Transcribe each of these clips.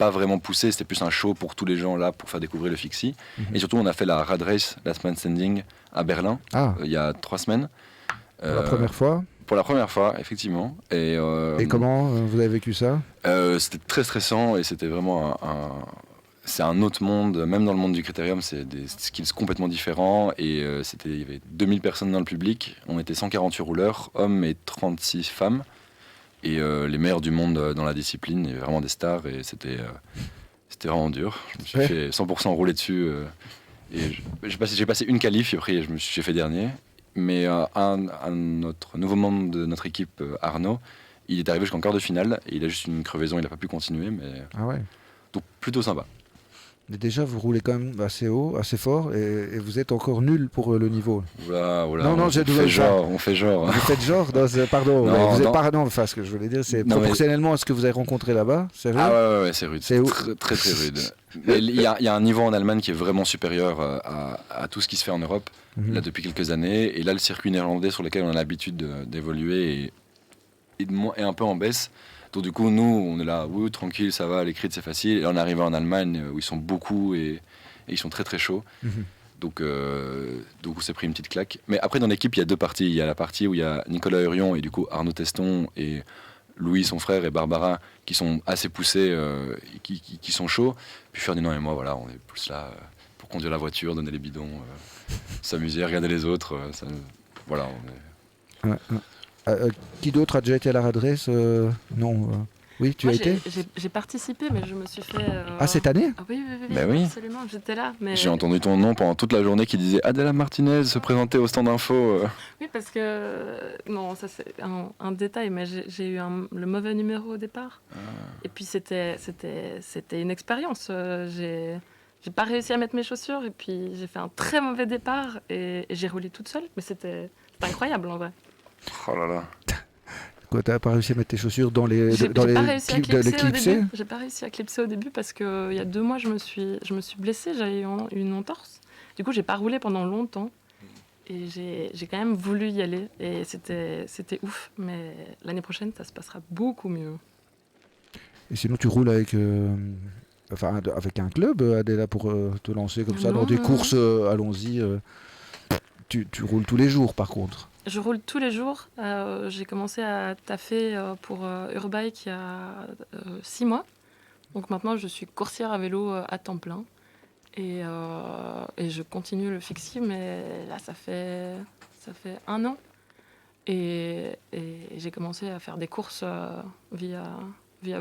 pas vraiment poussé, c'était plus un show pour tous les gens là pour faire découvrir le fixie. Et surtout, on a fait la Rad Race, Last Man Standing, à Berlin, il y a 3 semaines. Pour la première fois ? Pour la première fois, effectivement. Et comment vous avez vécu ça ? C'était très stressant et c'était vraiment c'est un autre monde, même dans le monde du critérium, c'est des skills complètement différents. Et il y avait 2000 personnes dans le public, on était 148 rouleurs, hommes et 36 femmes. Et les meilleurs du monde dans la discipline, il y avait vraiment des stars et c'était vraiment dur. Je me suis fait 100% rouler dessus. Et j'ai passé une qualif et après j'ai fait dernier. Mais notre nouveau membre de notre équipe, Arnaud, il est arrivé jusqu'en quart de finale et il a juste une crevaison, il n'a pas pu continuer. Mais... Ah ouais. Donc plutôt sympa. Mais déjà, vous roulez quand même assez haut, assez fort, et vous êtes encore nul pour le niveau. Oula, non, on fait genre. Vous faites genre pardon, non, vous êtes pas... Non, enfin, ce que je voulais dire, c'est proportionnellement à ce que vous avez rencontré là-bas, c'est rude. Ah ouais, c'est rude. C'est très rude. Il y a un niveau en Allemagne qui est vraiment supérieur à tout ce qui se fait en Europe, là, depuis quelques années. Et là, le circuit néerlandais sur lequel on a l'habitude d'évoluer est un peu en baisse. Donc du coup, nous, on est là, oui, tranquille, ça va, les crits, c'est facile. Et on est arrivé en Allemagne, où ils sont beaucoup et ils sont très très chauds. Donc on s'est pris une petite claque. Mais après, dans l'équipe, il y a 2 parties. Il y a la partie où il y a Nicolas Hurion et du coup Arnaud Teston et Louis, son frère, et Barbara, qui sont assez poussés, qui sont chauds. Puis Ferdinand et moi, voilà, on est plus là pour conduire la voiture, donner les bidons, s'amuser, regarder les autres. Voilà, on est... qui d'autre a déjà été à la Rad Race Non. Oui, tu as été ? J'ai participé, mais je me suis fait... Ah, cette année ? Oui, absolument, j'étais là. Mais... J'ai entendu ton nom pendant toute la journée qui disait Adela Martinez se présenter au stand info. Oui, parce que... Non, ça c'est un détail, mais j'ai eu le mauvais numéro au départ. Et puis c'était une expérience. J'ai pas réussi à mettre mes chaussures, et puis j'ai fait un très mauvais départ, et j'ai roulé toute seule. Mais c'était incroyable, en vrai. Oh là là. Quoi, t'as pas réussi à mettre tes chaussures dans les J'ai pas réussi à clipser. J'ai pas réussi à clipser au début parce que il y a 2 mois je me suis blessée, j'avais eu une entorse. Du coup j'ai pas roulé pendant longtemps et j'ai quand même voulu y aller et c'était ouf. Mais l'année prochaine ça se passera beaucoup mieux. Et sinon tu roules avec avec un club, Adela, pour te lancer comme ça dans des courses. Allons-y. Tu roules tous les jours par contre. Je roule tous les jours. J'ai commencé à taffer pour Urbike il y a 6 mois. Donc maintenant, je suis coursière à vélo à temps plein. Et je continue le fixie, mais là, ça fait 1 an. Et j'ai commencé à faire des courses via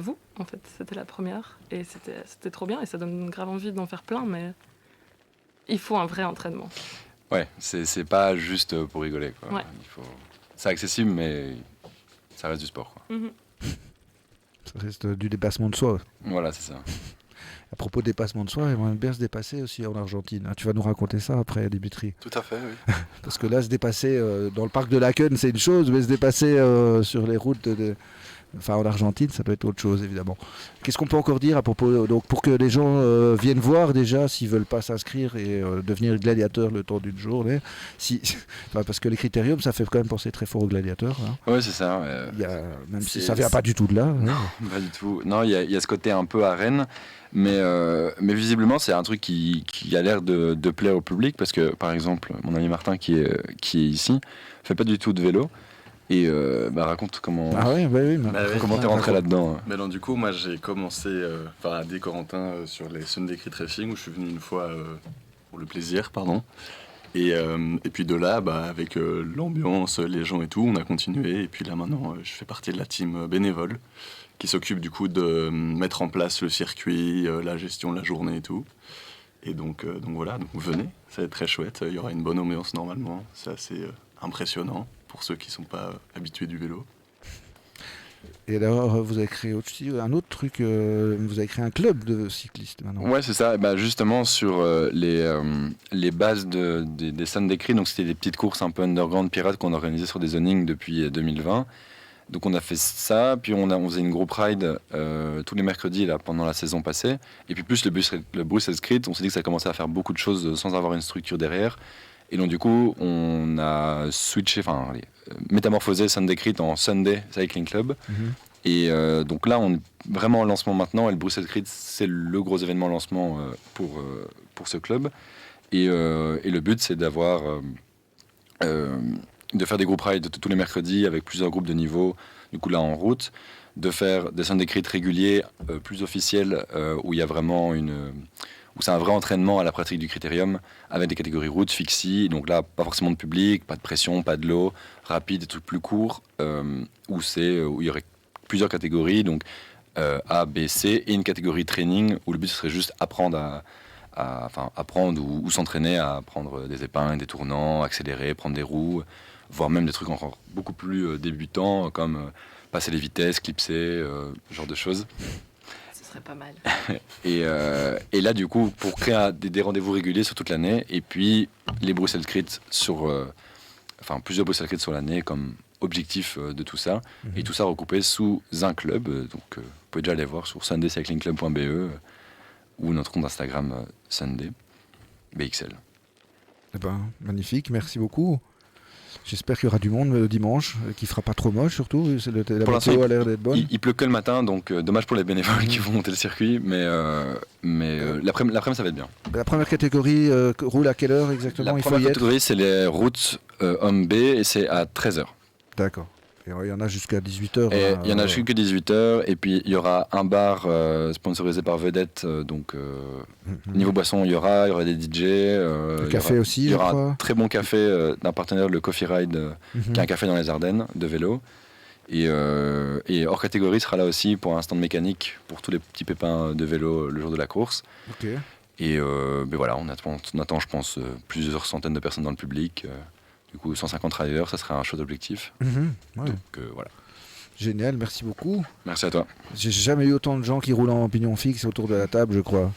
vous, en fait. C'était la première. Et c'était trop bien. Et ça donne grave envie d'en faire plein, mais il faut un vrai entraînement. Ouais, c'est pas juste pour rigoler, quoi. Ouais. C'est accessible, mais ça reste du sport, quoi. Ça reste du dépassement de soi. Voilà, c'est ça. À propos de dépassement de soi, on aime bien se dépasser aussi en Argentine. Tu vas nous raconter ça après, Dimitri. Tout à fait, oui. Parce que là, se dépasser dans le parc de Laken, c'est une chose, mais se dépasser sur les routes en Argentine, ça doit être autre chose, évidemment. Qu'est-ce qu'on peut encore dire à propos, donc, pour que les gens viennent voir déjà, s'ils ne veulent pas s'inscrire et devenir gladiateur le temps d'une journée, parce que les critériums, ça fait quand même penser très fort aux gladiateurs. Hein. Oui, c'est ça. Même si ça ne vient pas du tout de là. Non, pas du tout. Non, il y a ce côté un peu arène, mais visiblement, c'est un truc qui a l'air de plaire au public, parce que, par exemple, mon ami Martin, qui est ici, ne fait pas du tout de vélo. Et raconte comment t'es rentré là-dedans. Mais donc du coup, moi j'ai commencé à des Corentin sur les Sunday Crit Racing où je suis venu une fois pour le plaisir, pardon. Et puis de là, avec l'ambiance, les gens et tout, on a continué. Et puis là maintenant, je fais partie de la team bénévole qui s'occupe du coup de mettre en place le circuit, la gestion de la journée et tout. Et donc voilà, donc venez, ça va être très chouette. Il y aura une bonne ambiance normalement, c'est assez impressionnant pour ceux qui ne sont pas habitués du vélo. Et d'ailleurs, vous avez créé aussi un autre truc, vous avez créé un club de cyclistes maintenant. Ouais, c'est ça. Justement, sur les bases des Sunday Crit, donc c'était des petites courses un peu underground pirates qu'on organisait sur des zonings depuis 2020. Donc on a fait ça, puis on faisait une group ride tous les mercredis là, pendant la saison passée. Et puis plus le Bruxelles Crit, on s'est dit que ça commençait à faire beaucoup de choses sans avoir une structure derrière. Et donc du coup, on a métamorphosé Sunday Crit en Sunday Cycling Club. Et donc là, on est vraiment en lancement maintenant. Et le Bruxelles Crit, c'est le gros événement lancement pour ce club. Et le but, c'est d'avoir de faire des groupes rides tous les mercredis avec plusieurs groupes de niveau. Du coup, là, en route, de faire des Sunday Crit réguliers, plus officiels, où il y a vraiment où c'est un vrai entraînement à la pratique du critérium, avec des catégories route, fixie. Donc là, pas forcément de public, pas de pression, pas de lot, rapide, des trucs plus courts, où il y aurait plusieurs catégories, donc A, B, C, et une catégorie training, où le but serait juste apprendre apprendre ou s'entraîner à prendre des épingles, des tournants, accélérer, prendre des roues, voire même des trucs encore beaucoup plus débutants, comme passer les vitesses, clipser, ce genre de choses. Ce serait pas mal. Et là, du coup, pour créer des rendez-vous réguliers sur toute l'année, et puis les Bruxelles Crit plusieurs Bruxelles Crit sur l'année comme objectif de tout ça, et tout ça recoupé sous un club. Donc, vous pouvez déjà aller voir sur sundaycyclingclub.be ou notre compte Instagram Sunday BXL. Eh ben, magnifique, merci beaucoup. J'espère qu'il y aura du monde dimanche, qu'il fera pas trop moche surtout. La Pour l'instant, météo a l'air d'être bonne. Il pleut que le matin, donc dommage pour les bénévoles qui vont monter le circuit, mais l'après-midi ça va être bien. La première catégorie roule à quelle heure exactement? La Il faut première y être. catégorie, c'est les routes homme B, et c'est à 13h. D'accord. Et il y en a jusqu'à 18h. Et il y en a jusqu'à 18h, et puis il y aura un bar sponsorisé par Vedette, donc niveau boisson il y aura des DJ. Le café aussi, il y aura je un crois. très bon café d'un partenaire, le Coffee Ride, qui est un café dans les Ardennes de vélo. Et hors catégorie sera là aussi pour un stand mécanique pour tous les petits pépins de vélo le jour de la course. Ok. Et voilà, on attend, je pense, plusieurs centaines de personnes dans le public. Du coup, 150 riders, ça serait un chouette objectif. Ouais. Donc voilà. Génial, merci beaucoup. Merci à toi. J'ai jamais eu autant de gens qui roulent en pignon fixe autour de la table, je crois.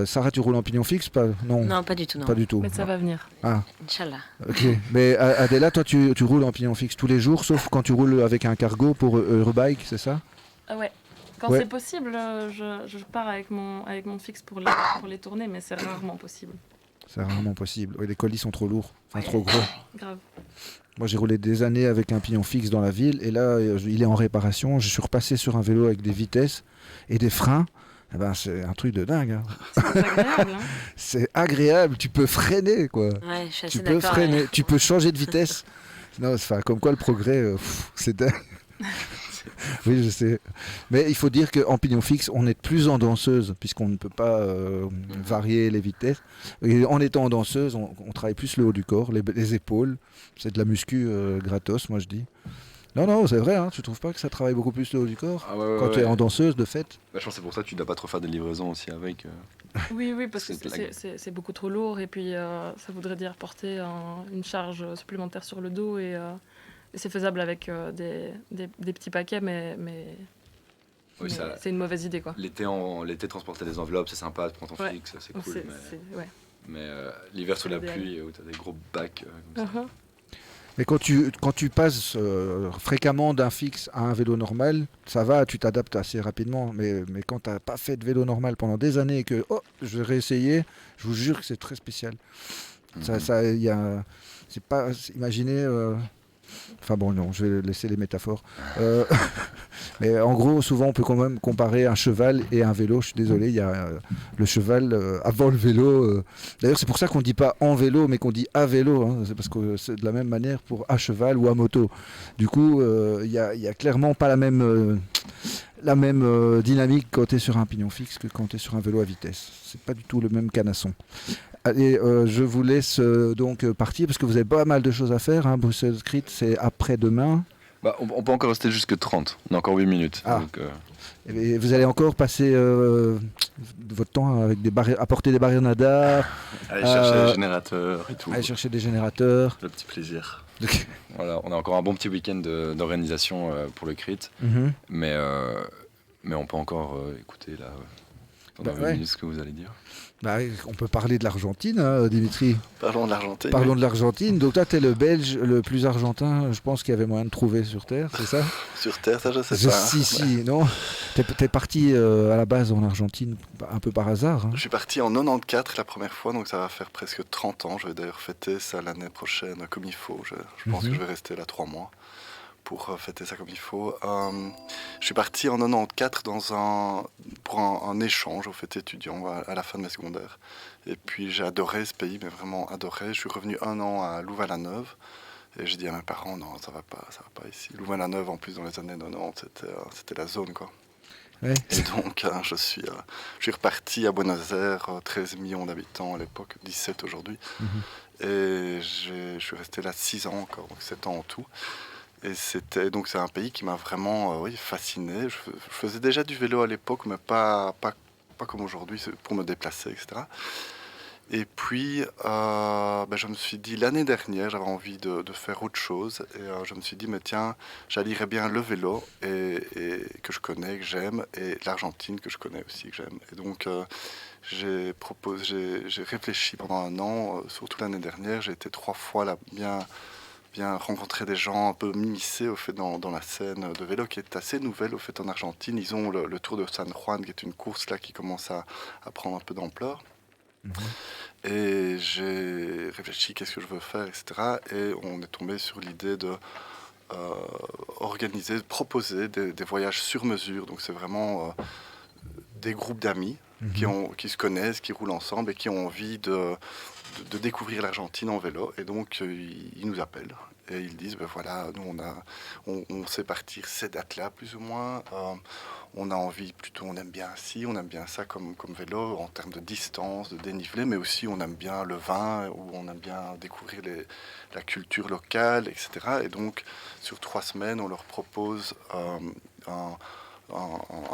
Sarah, tu roules en pignon fixe? Non. Non, pas du tout, non. Pas du tout. Mais ça va venir. Ah, Inch'Allah. ok. Mais Adela, toi, tu roules en pignon fixe tous les jours, sauf quand tu roules avec un cargo pour Eurobike, c'est ça? Ah ouais. Quand Ouais. c'est possible, je pars avec mon fixe pour les tournées, mais c'est rarement possible. C'est rarement possible. Oui, les colis sont trop lourds, enfin trop gros. Grave. Moi, j'ai roulé des années avec un pignon fixe dans la ville, et là, il est en réparation. Je suis repassé sur un vélo avec des vitesses et des freins. Eh ben, c'est un truc de dingue. Hein. C'est agréable, hein. C'est agréable, tu peux freiner, quoi. Ouais, je suis assez Tu peux d'accord. freiner, ouais. tu peux changer de vitesse. Non, comme quoi le progrès, c'est dingue. Oui, je sais. Mais il faut dire qu'en pignon fixe, on est plus en danseuse, puisqu'on ne peut pas varier les vitesses. Et en étant en danseuse, on travaille plus le haut du corps, les épaules. C'est de la muscu gratos, moi je dis. Non, c'est vrai, hein, tu trouves pas que ça travaille beaucoup plus le haut du corps quand tu es en danseuse, de fait? Bah, je pense que c'est pour ça que tu dois pas trop faire des livraisons aussi avec. Oui, parce que C'est blague. c'est beaucoup trop lourd et puis ça voudrait dire porter une charge supplémentaire sur le dos et c'est faisable avec des petits paquets, mais Oui, ça- c'est une mauvaise idée, quoi. L'été, transporter des enveloppes, c'est sympa, tu prends ton Ouais. fixe, c'est Donc cool. ouais. Mais l'hiver sous la idéal. pluie, où tu as des gros bacs comme ça. Uh-huh. Mais quand tu passes fréquemment d'un fixe à un vélo normal, ça va, tu t'adaptes assez rapidement. Mais quand tu n'as pas fait de vélo normal pendant des années et que je vais réessayer, je vous jure que c'est très spécial. C'est pas. Imaginez. Enfin bon, non, je vais laisser les métaphores. Mais en gros, souvent, on peut quand même comparer un cheval et un vélo. Je suis désolé, il y a le cheval avant le vélo. D'ailleurs, c'est pour ça qu'on ne dit pas en vélo, mais qu'on dit à vélo. Hein. C'est parce que c'est de la même manière pour à cheval ou à moto. Du coup, il y a clairement pas la même dynamique quand tu es sur un pignon fixe que quand tu es sur un vélo à vitesse. C'est pas du tout le même canasson. Allez, je vous laisse donc partir parce que vous avez pas mal de choses à faire. Hein. Bruxelles Crit, c'est après-demain. Bah, on peut encore rester jusque 30. On a encore 8 minutes. Ah. Donc, Et vous allez encore passer votre temps avec à porter des barrières nadar, Aller chercher les générateurs et tout. aller chercher des générateurs. Le petit plaisir. voilà, on a encore un bon petit week-end d'organisation pour le crit. Mhm. Mais on peut encore écouter là, pendant 8 minutes ce que vous allez dire. Bah, on peut parler de l'Argentine, hein, Dimitri. Parlons de l'Argentine. Parlons de l'Argentine. Donc toi, tu es le Belge le plus argentin, je pense, qu'il y avait moyen de trouver sur Terre, c'est ça? Sur Terre, ça je sais pas. Si, non. T'es parti à la base en Argentine un peu par hasard. Hein. Je suis parti en 94 la première fois, donc ça va faire presque 30 ans. Je vais d'ailleurs fêter ça l'année prochaine comme il faut. Je pense que je vais rester là 3 mois pour fêter ça comme il faut. Je suis parti en 94 pour un échange au fait étudiant à la fin de mes secondaires. Et puis j'ai adoré ce pays, mais vraiment adoré. Je suis revenu 1 an à Louvain-la-Neuve. Et j'ai dit à mes parents, non, ça va pas ici. Louvain-la-Neuve, en plus, dans les années 90, c'était la zone, quoi. Ouais. Et donc, je suis reparti à Buenos Aires, 13 millions d'habitants à l'époque, 17 aujourd'hui. Et je suis resté là 6 ans encore, donc 7 ans en tout. Et c'est un pays qui m'a vraiment fasciné. Je faisais déjà du vélo à l'époque, mais pas comme aujourd'hui, pour me déplacer, etc. Et puis, je me suis dit, l'année dernière, j'avais envie de faire autre chose. Et je me suis dit, mais tiens, j'allierais bien le vélo, et que je connais, que j'aime, et l'Argentine, que je connais aussi, que j'aime. Et donc, j'ai réfléchi pendant 1 an, surtout l'année dernière. J'ai été 3 fois là, bien rencontrer des gens, un peu m'immiscer au fait dans la scène de vélo qui est assez nouvelle au fait en Argentine. Ils ont le Tour de San Juan, qui est une course là qui commence à prendre un peu d'ampleur. Et j'ai réfléchi qu'est-ce que je veux faire, etc. Et on est tombé sur l'idée de proposer des voyages sur mesure. Donc c'est vraiment des groupes d'amis qui se connaissent, qui roulent ensemble et qui ont envie de découvrir l'Argentine en vélo. Et donc ils nous appellent et ils disent, ben voilà, nous on sait partir ces dates-là plus ou moins. On a envie, plutôt on aime bien ci, on aime bien ça comme vélo en termes de distance, de dénivelé, mais aussi on aime bien le vin, ou on aime bien découvrir la culture locale, etc. Et donc sur 3 semaines, on leur propose un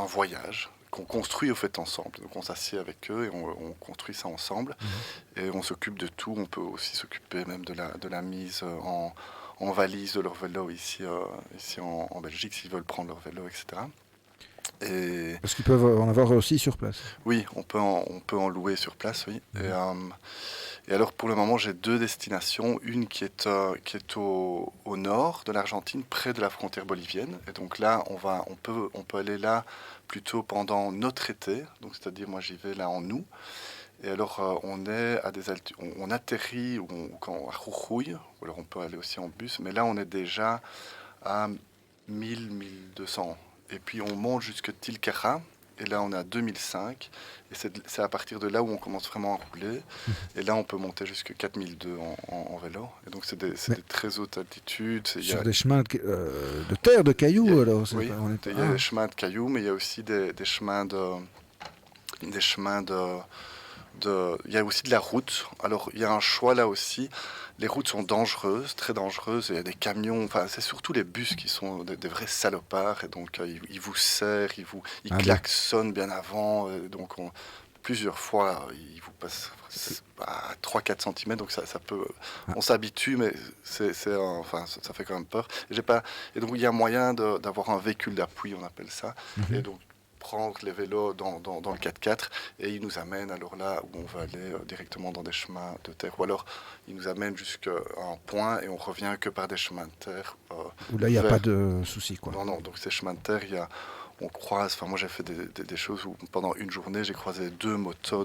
voyage qu'on construit au fait ensemble. Donc on s'assied avec eux et on construit ça ensemble. Et on s'occupe de tout. On peut aussi s'occuper même de la mise en valise de leur vélo ici en Belgique, s'ils veulent prendre leur vélo, etc. Parce qu'ils peuvent en avoir aussi sur place. Oui, on peut en louer sur place, oui. Et alors pour le moment, j'ai 2 destinations. Une qui est au nord de l'Argentine, près de la frontière bolivienne. Et donc là, on peut aller là plutôt pendant notre été. Donc c'est-à-dire, moi j'y vais là en août. Et alors on est à on atterrit à Jujuy, ou alors on peut aller aussi en bus. Mais là, on est déjà à 1000-1200. Et puis on monte jusqu'à Tilcara, et là on est à 2005, et c'est à partir de là où on commence vraiment à rouler, et là on peut monter jusqu'à 4002 en vélo, et donc c'est des très hautes altitudes. Sur des chemins de terre, de cailloux alors Oui, il y a des chemins de cailloux, mais il y a aussi des chemins il y a aussi de la route. Alors il y a un choix là aussi. Les routes sont dangereuses, très dangereuses. Il y a des camions, enfin c'est surtout les bus qui sont des vrais salopards. Et donc ils vous serrent, ils klaxonnent bien avant. Donc plusieurs fois, ils vous passent à 3-4 cm. Donc ça peut... On s'habitue, mais ça fait quand même peur. Et donc il y a moyen d'avoir un véhicule d'appui, on appelle ça. Et donc prendre les vélos dans le 4x4 et ils nous amènent alors là où on va aller directement dans des chemins de terre, ou alors ils nous amènent jusqu'à un point et on revient que par des chemins de terre. Où là il n'y a pas de souci, quoi. Non, donc ces chemins de terre, on croise, moi j'ai fait des choses où pendant une journée j'ai croisé 2 motos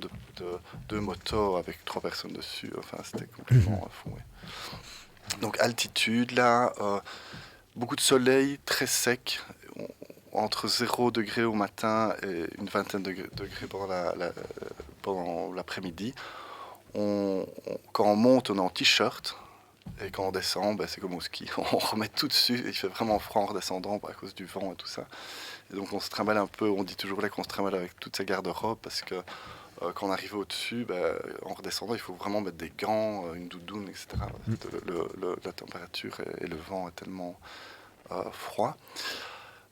deux motos avec 3 personnes dessus, enfin c'était complètement fou. Oui. Donc altitude là, beaucoup de soleil, très sec, entre 0 degré au matin et une vingtaine de degrés pendant l'après-midi. Quand on monte, on est en t-shirt. Et quand on descend, c'est comme au ski. On remet tout dessus. Il fait vraiment froid en redescendant à cause du vent et tout ça. Et donc on se trimballe un peu. On dit toujours là qu'on se trimballe avec toute sa garde-robe parce que quand on arrive au-dessus, en redescendant, il faut vraiment mettre des gants, une doudoune, etc. La température et le vent est tellement froid.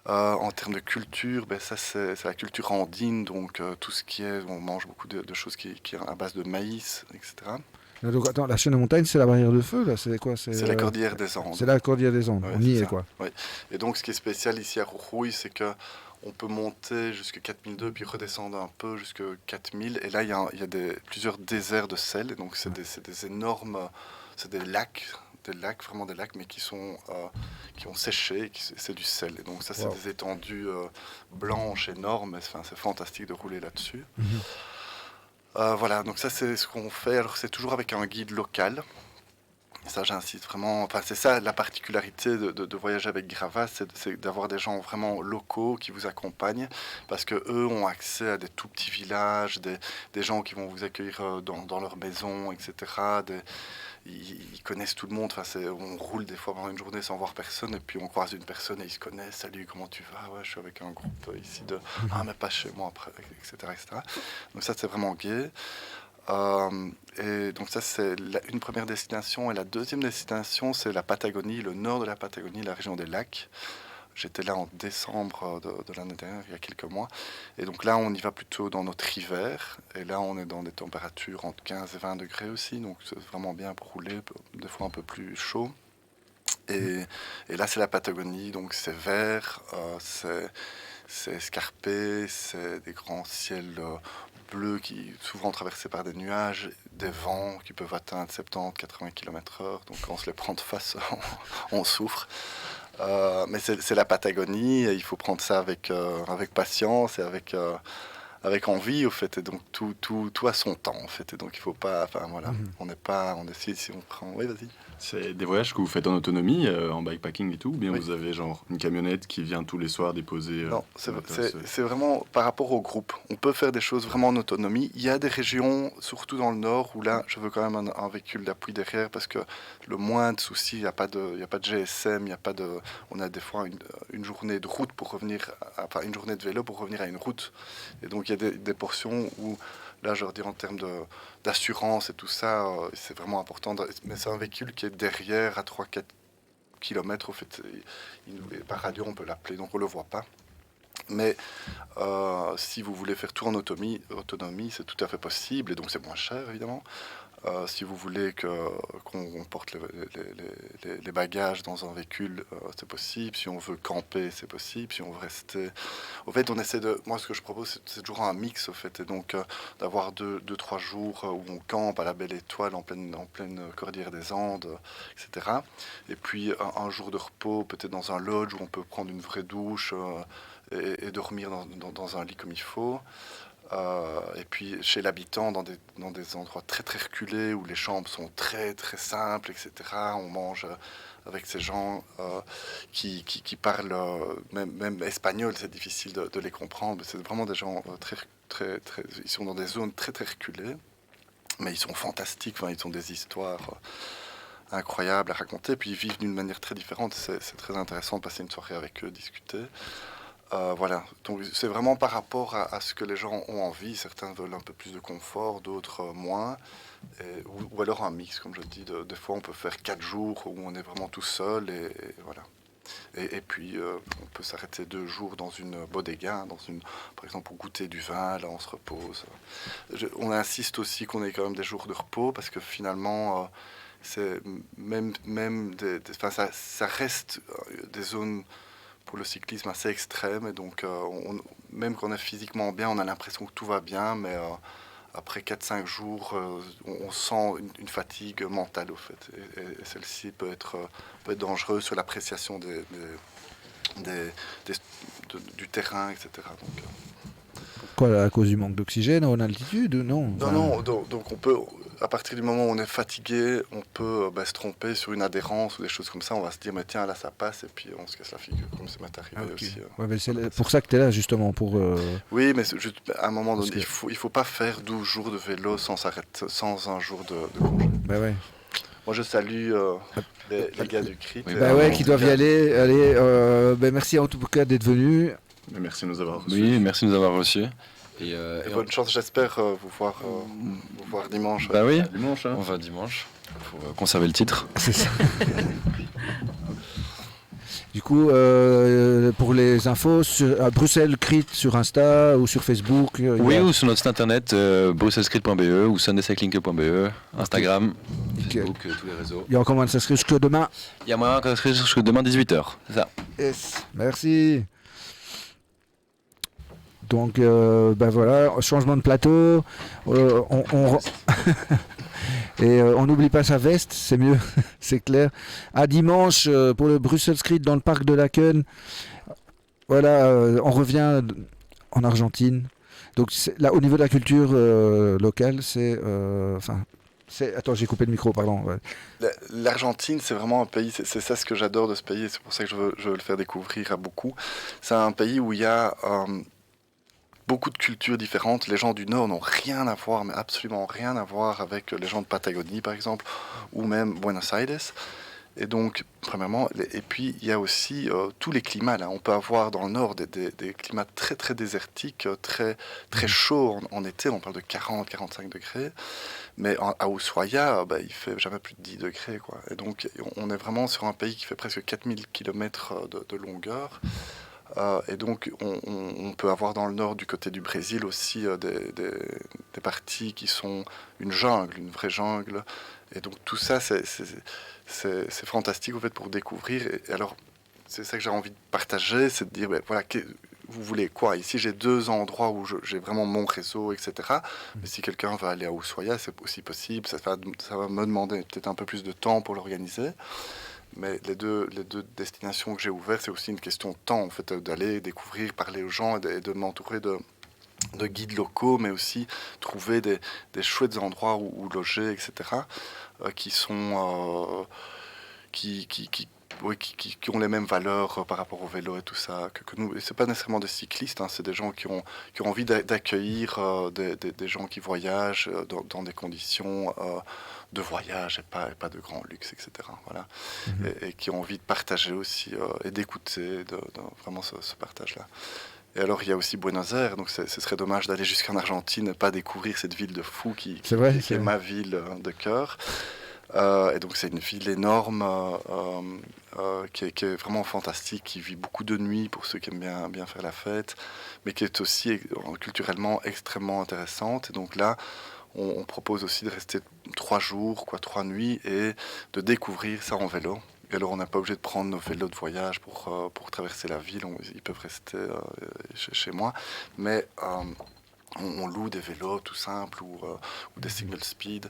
En termes de culture, ça c'est la culture andine, donc tout ce qui est, on mange beaucoup de choses qui est à base de maïs, etc. Donc attends, la chaîne de montagne, c'est la barrière de feu là, c'est quoi? C'est la cordillère des Andes. C'est la cordillère des Andes, ouais, on y est quoi. Ouais. Et donc ce qui est spécial ici à Jujuy, c'est que on peut monter jusqu'à 4002 puis redescendre un peu jusqu'à 4000, et là il y a plusieurs déserts de sel, et donc c'est des énormes, c'est des lacs, mais qui ont séché, c'est du sel. Et donc ça, c'est des étendues blanches, énormes. C'est fantastique de rouler là-dessus. Voilà, donc ça, c'est ce qu'on fait. Alors, c'est toujours avec un guide local. Ça, j'insiste vraiment. Enfin, c'est ça la particularité de voyager avec Grava, c'est d'avoir des gens vraiment locaux qui vous accompagnent, parce que eux ont accès à des tout petits villages, des gens qui vont vous accueillir dans leur maison, etc. Ils connaissent tout le monde. Enfin, on roule des fois pendant une journée sans voir personne, et puis on croise une personne et ils se connaissent. Salut, comment tu vas? Ouais, je suis avec un groupe ici de. Ah, mais pas chez moi après, etc., etc. Donc ça, c'est vraiment gai. Et donc ça, c'est une première destination. Et la deuxième destination, c'est la Patagonie, le nord de la Patagonie, la région des lacs. J'étais là en décembre de l'année dernière, il y a quelques mois. Et donc là, on y va plutôt dans notre hiver. Et là, on est dans des températures entre 15 et 20 degrés aussi. Donc c'est vraiment bien pour rouler, des fois un peu plus chaud. Et là, c'est la Patagonie. Donc c'est vert, c'est escarpé, c'est des grands ciels bleus qui souvent traversés par des nuages, des vents qui peuvent atteindre 70-80 km/h. Donc quand on se les prend de face, on souffre. Mais c'est la Patagonie, et il faut prendre ça avec patience et avec envie, au fait. Et donc tout a son temps, en fait. Et donc il faut pas, enfin voilà, on est si on prend. Oui, vas-y. C'est des voyages que vous faites en autonomie, en bikepacking et tout, ou bien vous avez genre une camionnette qui vient tous les soirs déposer Non, c'est vraiment par rapport au groupe. On peut faire des choses vraiment en autonomie. Il y a des régions, surtout dans le nord, où là, je veux quand même un véhicule d'appui derrière, parce que le moindre souci, il n'y a pas de GSM, on a des fois une journée de route pour revenir, enfin une journée de vélo pour revenir à une route. Et donc il y a des portions où là, je leur dis en termes d'assurance et tout ça, c'est vraiment important. Mais c'est un véhicule qui est derrière à 3-4 km. Au fait, par radio, on peut l'appeler, donc on ne le voit pas. Mais si vous voulez faire tout en autonomie, c'est tout à fait possible. Et donc, c'est moins cher, évidemment. Si vous voulez qu'on porte les bagages dans un véhicule, c'est possible. Si on veut camper, c'est possible. Si on veut rester... Au fait, on essaie de... Moi, ce que je propose, c'est toujours un mix, au fait. Et donc, d'avoir 2-3 jours où on campe à la Belle Étoile, en pleine cordillère des Andes, etc. Et puis, un jour de repos, peut-être dans un lodge où on peut prendre une vraie douche et dormir dans un lit comme il faut. Et puis chez l'habitant, dans des endroits très très reculés où les chambres sont très très simples, etc. On mange avec ces gens qui parlent même espagnol, c'est difficile de les comprendre. C'est vraiment des gens très ils sont dans des zones très très reculées, mais ils sont fantastiques. Enfin, ils ont des histoires incroyables à raconter. Puis ils vivent d'une manière très différente. C'est très intéressant de passer une soirée avec eux, discuter. Voilà, donc c'est vraiment par rapport à ce que les gens ont envie. Certains veulent un peu plus de confort, d'autres moins. Ou alors un mix, comme je dis. Des fois, on peut faire 4 jours où on est vraiment tout seul. Et voilà. Et puis, on peut s'arrêter 2 jours dans une bodega, par exemple, pour goûter du vin. Là, on se repose. On insiste aussi qu'on ait quand même des jours de repos, parce que finalement, c'est même ça reste des zones pour le cyclisme assez extrême, et donc même quand on est physiquement bien, on a l'impression que tout va bien, mais après 4-5 jours, on sent une fatigue mentale, au fait, et celle-ci peut être dangereuse sur l'appréciation du terrain, etc. Donc, Quoi, à cause du manque d'oxygène en altitude? Non. Non, donc on peut, à partir du moment où on est fatigué, on peut se tromper sur une adhérence ou des choses comme ça. On va se dire, mais tiens, là ça passe, et puis on se casse la figure, comme ça m'est arrivé aussi. Ouais, mais c'est pour ça que tu es là, justement. Oui, mais juste, à un moment donné, il faut pas faire 12 jours de vélo sans un jour de congé. Bah ouais. Moi, je salue les gars du CRIT. Oui, qui doivent y aller. Allez, merci en tout cas d'être venus. Merci de nous avoir reçus. Oui, merci de nous avoir reçus. Et bonne chance, j'espère vous voir dimanche. Bah oui, dimanche, hein. On va dimanche pour conserver le titre. C'est ça. Du coup, pour les infos, à Bruxelles Crit sur Insta ou sur Facebook. Oui, ou sur notre site internet bruxellescrit.be ou sundaycycling.be, Instagram, Facebook, tous les réseaux. Il y a encore moyen de s'inscrire jusque demain. Il y a moyen de s'inscrire jusque demain 18h, c'est ça. Yes, merci. Donc, voilà, changement de plateau. Et on n'oublie pas sa veste, c'est mieux, c'est clair. À dimanche pour le Bruxelles Crit dans le parc de Laken. Voilà, on revient en Argentine. Donc là, au niveau de la culture locale, c'est Attends, j'ai coupé le micro, pardon. Ouais. L'Argentine, c'est vraiment un pays, c'est ça ce que j'adore de ce pays, et c'est pour ça que je veux le faire découvrir à beaucoup. C'est un pays où il y a beaucoup de cultures différentes. Les gens du Nord n'ont rien à voir, mais absolument rien à voir avec les gens de Patagonie, par exemple, ou même Buenos Aires. Et donc, premièrement, et puis il y a aussi tous les climats. Là. On peut avoir dans le nord des climats très très désertiques, très, très chauds en été, on parle de 40-45 degrés. Mais à Ushuaia, il fait jamais plus de 10 degrés. Quoi. Et donc, on est vraiment sur un pays qui fait presque 4000 km de longueur. Et donc, on peut avoir dans le nord, du côté du Brésil aussi, des parties qui sont une jungle, une vraie jungle. Et donc, tout ça, c'est fantastique, en fait, pour découvrir. Et alors, c'est ça que j'ai envie de partager, c'est de dire, voilà, vous voulez quoi? Ici, j'ai 2 endroits où j'ai vraiment mon réseau, etc. Mais si quelqu'un va aller à Ushuaia, c'est aussi possible. Ça va me demander peut-être un peu plus de temps pour l'organiser. Mais les deux destinations que j'ai ouvertes, c'est aussi une question de temps, en fait, d'aller découvrir, parler aux gens et de m'entourer de guides locaux, mais aussi trouver des chouettes endroits où loger, etc., qui sont... qui ont les mêmes valeurs par rapport au vélo et tout ça que nous. Et c'est pas nécessairement des cyclistes, hein, c'est des gens qui ont envie d'accueillir des gens qui voyagent dans des conditions de voyage et pas de grand luxe, etc. Voilà. Et qui ont envie de partager aussi et d'écouter vraiment ce partage-là. Et alors, il y a aussi Buenos Aires, donc ce serait dommage d'aller jusqu'en Argentine et pas découvrir cette ville de fou qui est ma ville de cœur. Et donc, c'est une ville énorme qui est vraiment fantastique, qui vit beaucoup de nuit pour ceux qui aiment bien faire la fête, mais qui est aussi culturellement extrêmement intéressante. Et donc là, on propose aussi de rester 3 jours, 3 nuits, et de découvrir ça en vélo. Et alors, on n'est pas obligé de prendre nos vélos de voyage pour traverser la ville. Ils peuvent rester chez moi. Mais on loue des vélos tout simples ou des single speed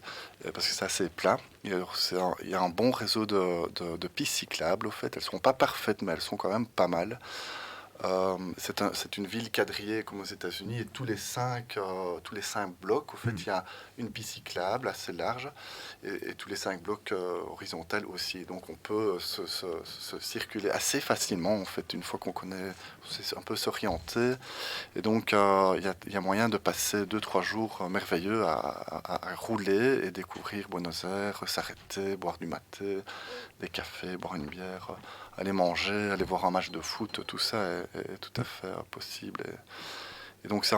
parce que c'est assez plat. Et alors, il y a un bon réseau de pistes cyclables, au fait. Elles ne sont pas parfaites, mais elles sont quand même pas mal. C'est une ville quadrillée comme aux États-Unis et tous les 5 blocs, au fait, il y a une piste cyclable assez large et tous les 5 blocs horizontales aussi. Donc on peut se circuler assez facilement, en fait, une fois qu'on connaît, c'est un peu s'orienter. Et donc il y a moyen de passer 2-3 jours merveilleux à rouler et découvrir Buenos Aires, s'arrêter, boire du maté, des cafés, boire une bière, aller manger, aller voir un match de foot, tout ça est tout à fait possible. Et donc ça,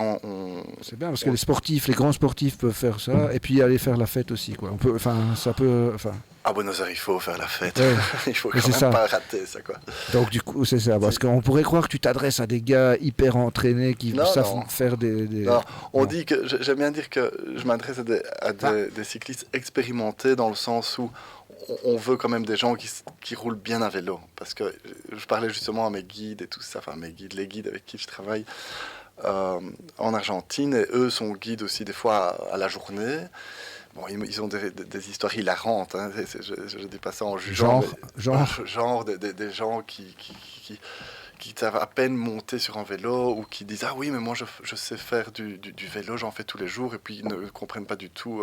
c'est bien parce que les grands sportifs peuvent faire ça et puis aller faire la fête aussi, quoi. À Buenos Aires, il faut faire la fête. Ouais. Il faut quand même pas rater ça, quoi. Donc du coup, c'est ça. Parce qu'on pourrait croire que tu t'adresses à des gars hyper entraînés qui savent faire des... Non, dit que j'aime bien dire que je m'adresse à des cyclistes expérimentés dans le sens où on veut quand même des gens qui roulent bien à vélo. Parce que je parlais justement à mes guides et tout ça, les guides avec qui je travaille en Argentine, et eux sont guides aussi des fois à la journée. Bon, ils ont des histoires hilarantes, hein. Je dis pas ça en jugeant. Genre des gens qui savent à peine monter sur un vélo ou qui disent « Ah oui, mais moi je sais faire du vélo, j'en fais tous les jours » et puis ils ne comprennent pas du tout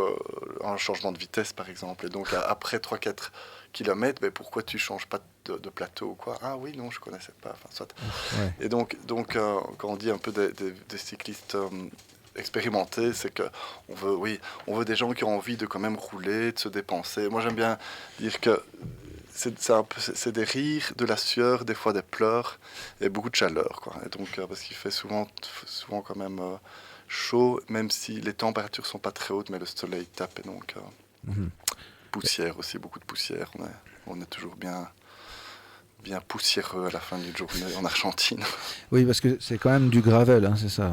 un changement de vitesse, par exemple. Et donc après 3-4 km, pourquoi tu changes pas de plateau ou quoi? Ah oui, non, je connaissais pas. Enfin, soit. Ouais. Et donc quand on dit un peu des cyclistes expérimentés, c'est que on veut des gens qui ont envie de quand même rouler, de se dépenser. Moi, j'aime bien dire que c'est des rires, de la sueur, des fois des pleurs et beaucoup de chaleur, quoi. Et donc, parce qu'il fait souvent quand même chaud, même si les températures sont pas très hautes, mais le soleil tape et donc poussière aussi, beaucoup de poussière. On est toujours bien poussiéreux à la fin d'une journée en Argentine. Oui, parce que c'est quand même du gravel, hein, c'est ça.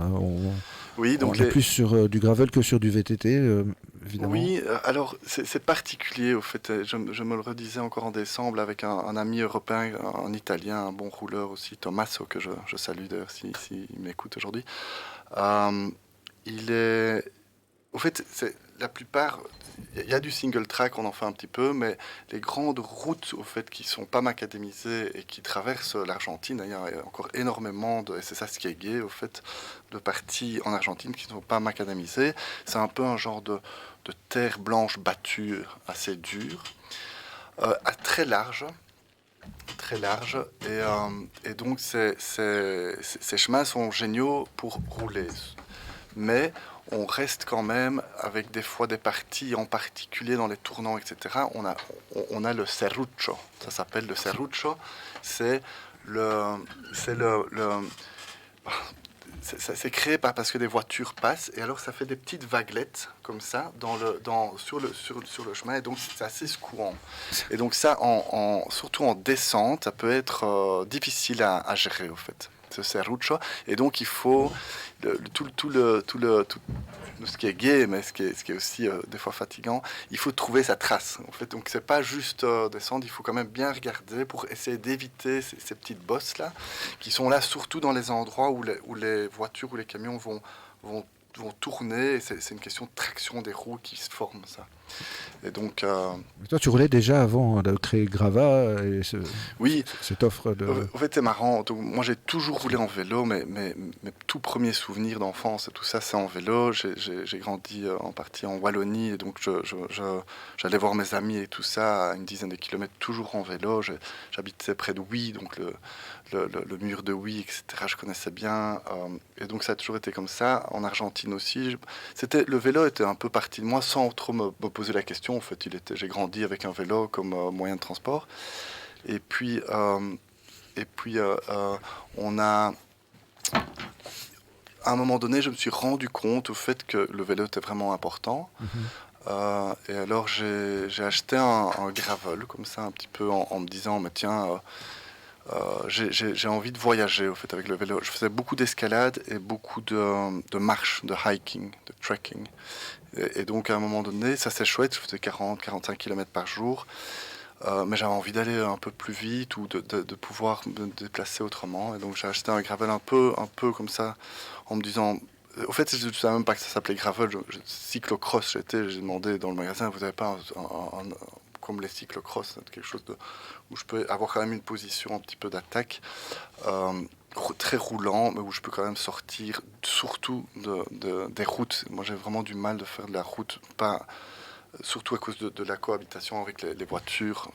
Oui, donc on est plus sur du gravel que sur du VTT, évidemment. Oui, alors c'est particulier, au fait. Je me le redisais encore en décembre avec un ami européen, un Italien, un bon rouleur aussi, Tommaso, que je salue d'ailleurs s'il m'écoute aujourd'hui. Il est... Au fait, la plupart, il y a du single track, on en fait un petit peu, mais les grandes routes au fait qui sont pas macadamisées et qui traversent l'Argentine, il y a encore énormément et c'est ça ce qui est gai au fait, de parties en Argentine qui ne sont pas macadamisées. C'est un peu un genre de terre blanche battue assez dure, très large. Très large et donc ces chemins sont géniaux pour rouler, mais on reste quand même avec des fois des parties en particulier dans les tournants, etc. On a le serrucho, ça s'appelle le serrucho, c'est c'est créé parce que des voitures passent et alors ça fait des petites vaguelettes comme ça sur le chemin et donc c'est assez secouant. Et donc ça, surtout en descente, ça peut être difficile à gérer au fait, ce serrucho. Et donc il faut ce qui est gai, mais ce qui est aussi des fois fatigant, il faut trouver sa trace. En fait, donc c'est pas juste descendre, il faut quand même bien regarder pour essayer d'éviter ces petites bosses là, qui sont là surtout dans les endroits où les voitures ou les camions vont tourner. Et c'est une question de traction des roues qui se forme ça. Et donc. Mais toi, tu roulais déjà avant de créer Grava et oui. Cette offre de. En fait, c'est marrant. Donc, moi, j'ai toujours roulé en vélo, mais mes tout premiers souvenirs d'enfance et tout ça, c'est en vélo. J'ai grandi en partie en Wallonie, et donc j'allais voir mes amis et tout ça à une dizaine de kilomètres, toujours en vélo. J'habitais près de Huy, donc le mur de Huy, etc. Je connaissais bien. Et donc, ça a toujours été comme ça. En Argentine aussi, le vélo était un peu parti de moi sans trop me poser la question. En fait, j'ai grandi avec un vélo comme moyen de transport. Et puis, on a... À un moment donné, je me suis rendu compte au fait que le vélo était vraiment important. Et alors, j'ai acheté un gravel, comme ça, un petit peu, en me disant, mais tiens, j'ai envie de voyager, au fait, avec le vélo. Je faisais beaucoup d'escalade et beaucoup de marche, de hiking, de trekking. Et donc, à un moment donné, ça c'est chouette, je faisais 40-45 km par jour. Mais j'avais envie d'aller un peu plus vite ou de pouvoir me déplacer autrement. Et donc j'ai acheté un gravel un peu comme ça, en me disant... Au fait, je ne savais même pas que ça s'appelait gravel. Cyclocross, j'ai demandé dans le magasin, vous n'avez pas comme les cyclocross, quelque chose où je peux avoir quand même une position un petit peu d'attaque, très roulant, mais où je peux quand même sortir, surtout des routes. Moi, j'ai vraiment du mal de faire de la route, surtout à cause de la cohabitation avec les voitures.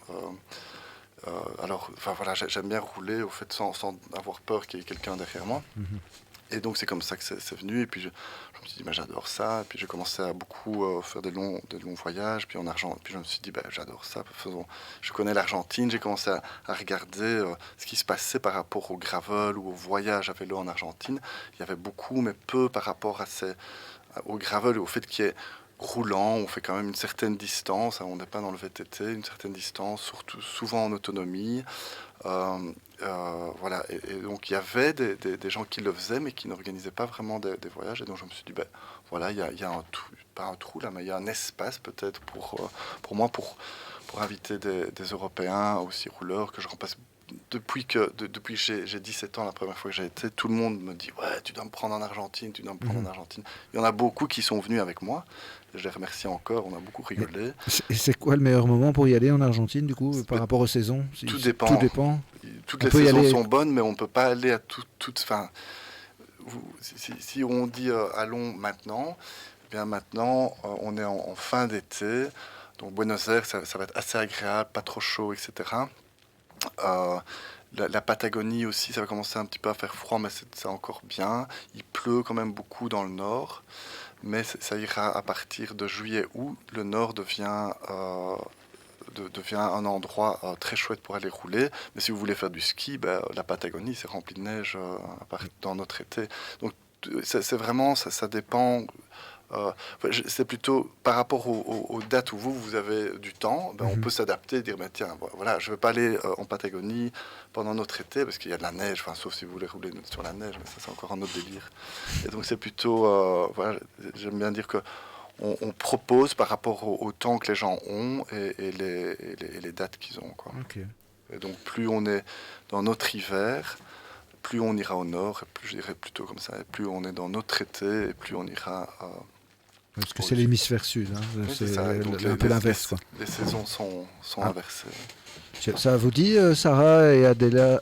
Alors, voilà, j'aime bien rouler au fait sans avoir peur qu'il y ait quelqu'un derrière moi. Et donc c'est comme ça que c'est venu. Et puis je me suis dit, bah, j'adore ça. Et puis j'ai commencé à beaucoup faire des longs voyages. Puis puis je me suis dit, bah, j'adore ça. Je connais l'Argentine. J'ai commencé à regarder ce qui se passait par rapport au gravel ou au voyage à vélo en Argentine. Il y avait beaucoup, mais peu par rapport au gravel, au fait qu'il y ait roulant, on fait quand même une certaine distance, hein, on n'est pas dans le VTT, une certaine distance, surtout souvent en autonomie. Voilà. Et donc il y avait des gens qui le faisaient, mais qui n'organisaient pas vraiment des voyages. Et donc je me suis dit, ben voilà, il y a un trou, pas un trou là, mais il y a un espace peut-être pour moi pour inviter des Européens aussi rouleurs que je remplace. Depuis que j'ai 17 ans, la première fois que j'ai été, tout le monde me dit, ouais, tu dois me prendre en Argentine, tu dois me prendre en Argentine. Il y en a beaucoup qui sont venus avec moi. Je les remercie encore, on a beaucoup rigolé. Et c'est quoi le meilleur moment pour y aller en Argentine, du coup, par rapport aux saisons? Tout dépend. Toutes on les saisons sont bonnes, mais on ne peut pas aller à toutes. Enfin, si on dit allons maintenant, eh bien maintenant, on est en fin d'été. Donc Buenos Aires, ça va être assez agréable, pas trop chaud, etc. La Patagonie aussi, ça va commencer un petit peu à faire froid, mais c'est encore bien. Il pleut quand même beaucoup dans le nord, mais ça ira à partir de juillet-août. Le nord devient un endroit très chouette pour aller rouler. Mais si vous voulez faire du ski, la Patagonie, c'est rempli de neige dans notre été. Donc c'est vraiment, ça dépend... c'est plutôt par rapport aux dates où vous avez du temps, on peut s'adapter et dire tiens, voilà, je ne vais pas aller en Patagonie pendant notre été parce qu'il y a de la neige, sauf si vous voulez rouler sur la neige, mais ça c'est encore un autre délire. Et donc c'est plutôt, voilà, j'aime bien dire que on propose par rapport au temps que les gens ont et les dates qu'ils ont, quoi. Okay. Et donc plus on est dans notre hiver, plus on ira au nord, et plus je dirais plutôt comme ça, et plus on est dans notre été, et plus on ira Parce que c'est l'hémisphère sud, hein. Oui, C'est ça. Et donc, un peu l'inverse, quoi. les saisons sont inversées. Ça vous dit, Sarah et Adela,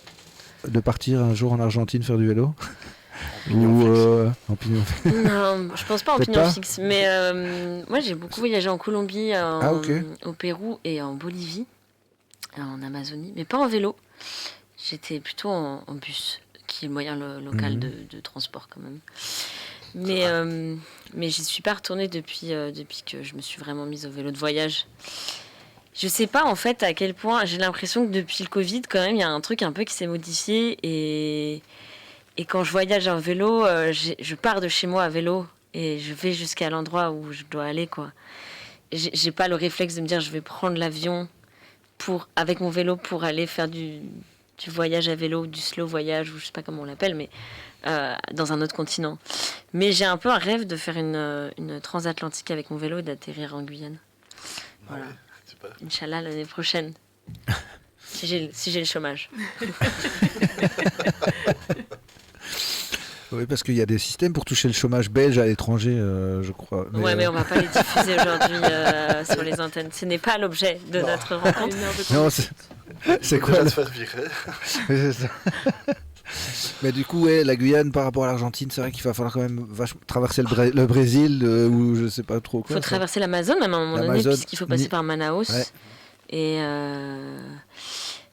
de partir un jour en Argentine faire du vélo? En pignon fixe. Non, je pense pas en Peut-être pignon pas. fixe. Mais moi, j'ai beaucoup voyagé en Colombie, Ok. au Pérou et en Bolivie, en Amazonie, mais pas en vélo. J'étais plutôt en bus, qui est le moyen local de transport quand même. Mais j'y suis pas retournée depuis que je me suis vraiment mise au vélo de voyage. Je sais pas en fait à quel point, j'ai l'impression que depuis le Covid, quand même, il y a un truc un peu qui s'est modifié. Et quand je voyage en vélo, je pars de chez moi à vélo et je vais jusqu'à l'endroit où je dois aller, quoi. J'ai pas le réflexe de me dire je vais prendre l'avion avec mon vélo pour aller faire du voyage à vélo, du slow voyage, ou je sais pas comment on l'appelle, mais dans un autre continent. Mais j'ai un peu un rêve de faire une transatlantique avec mon vélo et d'atterrir en Guyane. Voilà. Oui, super. Inch'Allah l'année prochaine. si j'ai le chômage. Oui, parce qu'il y a des systèmes pour toucher le chômage belge à l'étranger, je crois. Mais on va pas les diffuser aujourd'hui sur les antennes. Ce n'est pas l'objet de notre rencontre. Non, c'est quoi Déjà le- se faire virer. C'est ça. Mais du coup, la Guyane par rapport à l'Argentine, c'est vrai qu'il va falloir quand même traverser le Brésil ou je sais pas trop Il quoi. faut traverser l'Amazone même à un moment donné, L'Amazone, puisqu'il faut passer par Manaus. Ouais. Et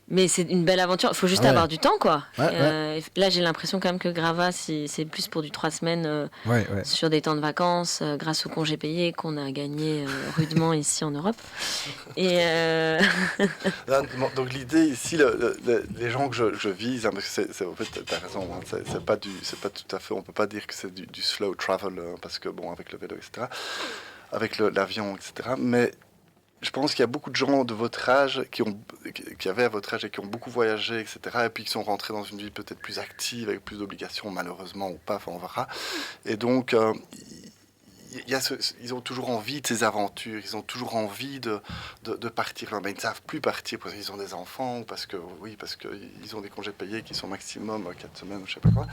mais c'est une belle aventure. Il faut juste Ah ouais. avoir du temps, quoi. Ouais, Là, j'ai l'impression quand même que Grava, c'est plus pour du 3 semaines Ouais. sur des temps de vacances, grâce aux congés payés qu'on a gagné rudement ici en Europe. Et Donc l'idée ici, les gens que je vise, hein, parce que en fait, t'as raison, hein, c'est pas tout à fait, on peut pas dire que c'est du slow travel, parce que bon, avec le vélo, etc., avec l'avion, etc., mais je pense qu'il y a beaucoup de gens de votre âge qui avaient à votre âge et qui ont beaucoup voyagé, etc., et puis qui sont rentrés dans une vie peut-être plus active, avec plus d'obligations, malheureusement, ou pas, enfin, on verra. Et donc, ils ont toujours envie de ces aventures, ils ont toujours envie de partir loin, mais ils ne savent plus partir parce qu'ils ont des enfants, ou parce qu'ils ont des congés payés qui sont maximum 4 semaines, ou je sais pas quoi.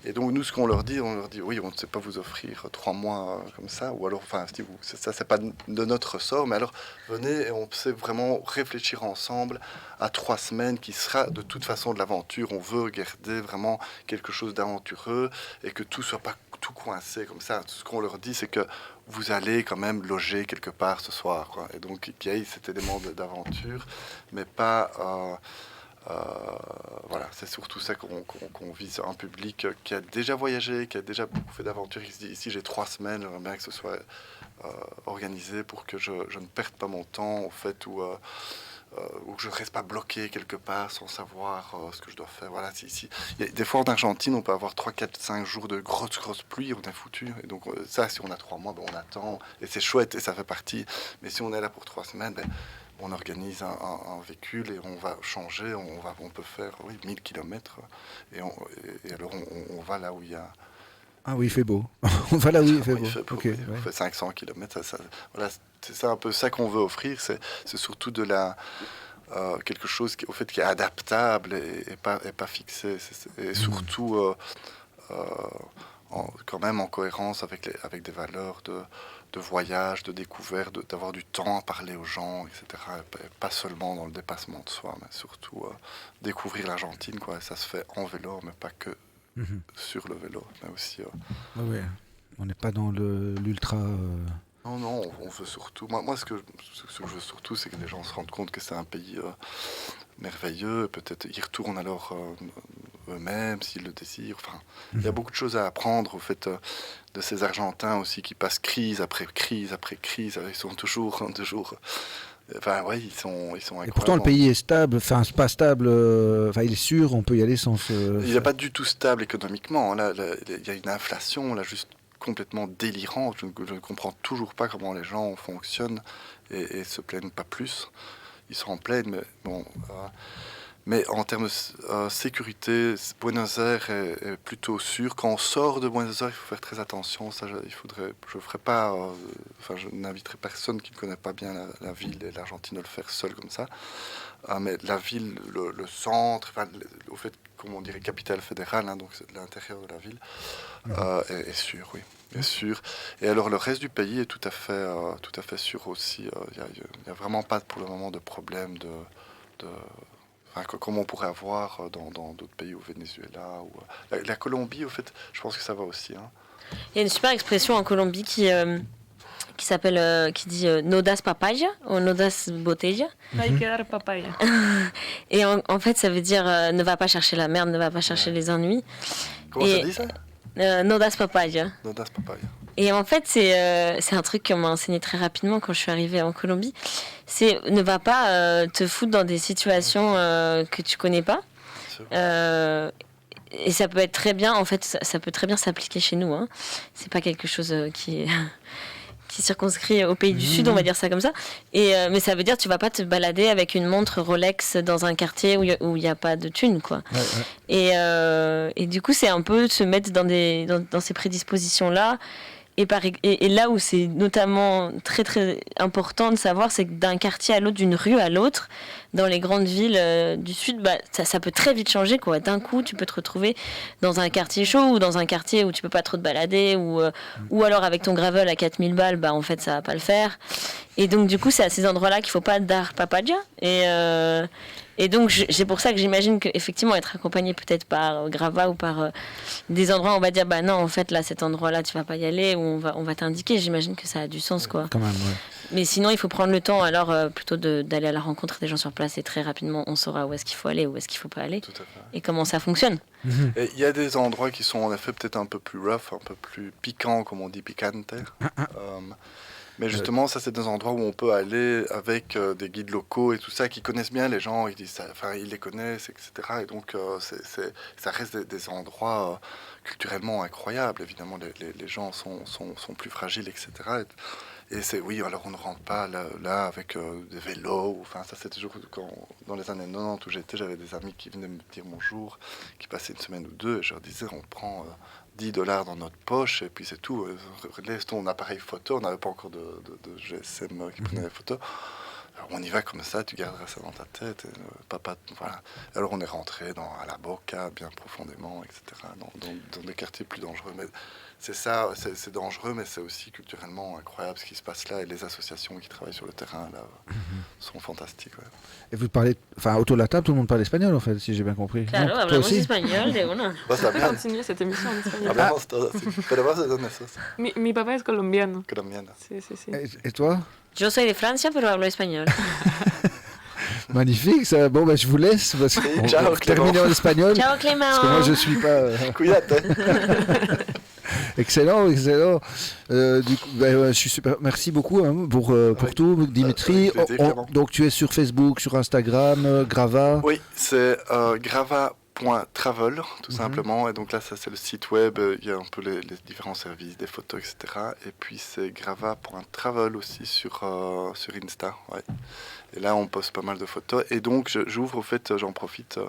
Et donc nous, ce qu'on leur dit, oui, on ne sait pas vous offrir 3 mois comme ça, ou alors, enfin, ça c'est pas de notre ressort, mais alors venez et on sait vraiment réfléchir ensemble à 3 semaines qui sera de toute façon de l'aventure. On veut garder vraiment quelque chose d'aventureux et que tout soit pas tout coincé comme ça. Tout ce qu'on leur dit, c'est que vous allez quand même loger quelque part ce soir, quoi. Et donc, qu'il y ait cet élément d'aventure, mais pas... voilà, c'est surtout ça qu'on vise, un public qui a déjà voyagé, qui a déjà beaucoup fait d'aventures, qui se dit, ici j'ai 3 semaines, j'aimerais bien que ce soit organisé pour que je ne perde pas mon temps, au fait, ou que je ne reste pas bloqué quelque part sans savoir ce que je dois faire. Voilà, des fois en Argentine, on peut avoir 3, 4, 5 jours de grosses pluies, on est foutu. Et donc ça, si on a 3 mois, on attend, et c'est chouette, et ça fait partie. Mais si on est là pour 3 semaines, on organise un véhicule et on va changer, on peut faire 1000 km, et alors on va là où il y a... Ah oui, il fait beau. On va là où il fait beau. Il fait beau, Ok, oui. ouais. On fait 500 km. Voilà, c'est ça un peu ça qu'on veut offrir. C'est surtout quelque chose qui est adaptable et pas fixé. Et surtout quand même en cohérence avec des valeurs de voyage, de découverte, d'avoir du temps à parler aux gens, etc. Et pas seulement dans le dépassement de soi, mais surtout découvrir l'Argentine, quoi. Et ça se fait en vélo, mais pas que sur le vélo, mais aussi... Ouais. On n'est pas dans l'ultra... Non, on veut surtout... Moi ce que je veux surtout, c'est que les gens se rendent compte que c'est un pays merveilleux, et peut-être ils retournent alors eux-mêmes, s'ils le désirent. Enfin, il y a beaucoup de choses à apprendre, au fait, de ces Argentins aussi, qui passent crise après crise après crise. Ils sont toujours... Enfin, ouais, ils sont incroyables. Et pourtant, le pays est stable, enfin, c'est pas stable, il est sûr, on peut y aller sans se... Il n'est pas du tout stable économiquement. Là, il y a une inflation, là, juste complètement délirante. Je ne comprends toujours pas comment les gens fonctionnent et se plaignent pas plus. Ils s'en plaignent, mais bon... Mais en termes de sécurité, Buenos Aires est plutôt sûr. Quand on sort de Buenos Aires, il faut faire très attention. Ça, je ferai pas, je n'inviterai personne qui ne connaît pas bien la ville et l'Argentine de le faire seul comme ça. Mais la ville, le centre, au fait, comme on dirait capitale fédérale, hein, donc c'est l'intérieur de la ville, est sûr, oui. Bien sûr. Et alors le reste du pays est tout à fait sûr aussi. Il n'y a vraiment pas pour le moment de problème comme on pourrait avoir dans d'autres pays, au Venezuela. La Colombie, au fait, je pense que ça va aussi. Hein. Il y a une super expression en Colombie qui s'appelle, qui dit no das papaya ou no das botella. Hay que dar papaya. Et en fait, ça veut dire ne va pas chercher la merde, ne va pas chercher les ennuis. Comment ça dit ça No das papaya. No das papaya. Et en fait, c'est un truc qu'on m'a enseigné très rapidement quand je suis arrivée en Colombie. C'est ne va pas te foutre dans des situations que tu connais pas. Et ça peut être très bien, en fait, ça peut très bien s'appliquer chez nous. Hein. C'est pas quelque chose qui circonscrit au pays du Sud, on va dire ça comme ça. Mais ça veut dire que tu vas pas te balader avec une montre Rolex dans un quartier où il n'y a pas de thunes, quoi. Ouais. Et du coup, c'est un peu se mettre dans ces prédispositions-là. Et là où c'est notamment très très important de savoir, c'est que d'un quartier à l'autre, d'une rue à l'autre, dans les grandes villes du Sud, ça peut très vite changer, quoi. D'un coup, tu peux te retrouver dans un quartier chaud ou dans un quartier où tu peux pas trop te balader ou alors avec ton gravel à 4000 balles, en fait, ça va pas le faire. Et donc, du coup, c'est à ces endroits-là qu'il faut pas dar papaya. Et donc, c'est pour ça que j'imagine qu'effectivement, être accompagné peut-être par Grava ou par des endroits où on va dire, non, en fait, là, cet endroit-là, tu vas pas y aller, ou on va t'indiquer. J'imagine que ça a du sens, quoi. Quand même, ouais. Mais sinon, il faut prendre le temps, alors, plutôt d'aller à la rencontre des gens sur place et très rapidement, on saura où est-ce qu'il faut aller, où est-ce qu'il faut pas aller. Tout à fait. Et comment ça fonctionne. Et il y a des endroits qui sont en effet peut-être un peu plus rough, un peu plus piquants, comme on dit, picante. Mais justement, ça, c'est des endroits où on peut aller avec des guides locaux et tout ça, qui connaissent bien les gens, ils disent ça, ils les connaissent, etc. Et donc, ça reste des endroits culturellement incroyables. Évidemment, les gens sont plus fragiles, etc. Et oui, alors on ne rentre pas là avec des vélos. Enfin, ça, c'est toujours dans les années 90 où j'avais des amis qui venaient me dire bonjour, qui passaient une semaine ou deux, et je leur disais, on prend $10 dans notre poche, et puis c'est tout. Laisse ton appareil photo, on n'avait pas encore de GSM qui prenait les photos. Alors on y va comme ça, tu garderas ça dans ta tête. Papa, voilà. Alors on est rentré à la Boca, bien profondément, etc., dans des quartiers plus dangereux. Mais c'est ça, c'est dangereux, mais c'est aussi culturellement incroyable ce qui se passe là. Et les associations qui travaillent sur le terrain là sont fantastiques. Ouais. Et vous parlez, autour de la table, tout le monde parle espagnol en fait, si j'ai bien compris. Claro, hablamos español de una. On peut continuer cette émission en espagnol. Hablamos todos, sí. Pero vas de dónde sos? Mi papá es colombiano. Colombiana. Sí, sí, sí. Et toi? Yo soy de Francia, pero hablo español. Magnifique, ça. Bon, je vous laisse parce qu'on va terminer en espagnol. Ciao Clément. Parce que moi, je suis pas. Cuídate. Excellent. Du coup, je suis super. Merci beaucoup pour tout, Dimitri. Donc, tu es sur Facebook, sur Instagram, Grava. Oui, c'est grava.travel, tout simplement. Et donc là, ça, c'est le site web. Il y a un peu les différents services, des photos, etc. Et puis, c'est grava.travel aussi sur Insta. Ouais. Et là, on poste pas mal de photos. Et donc, j'ouvre, au fait, j'en profite,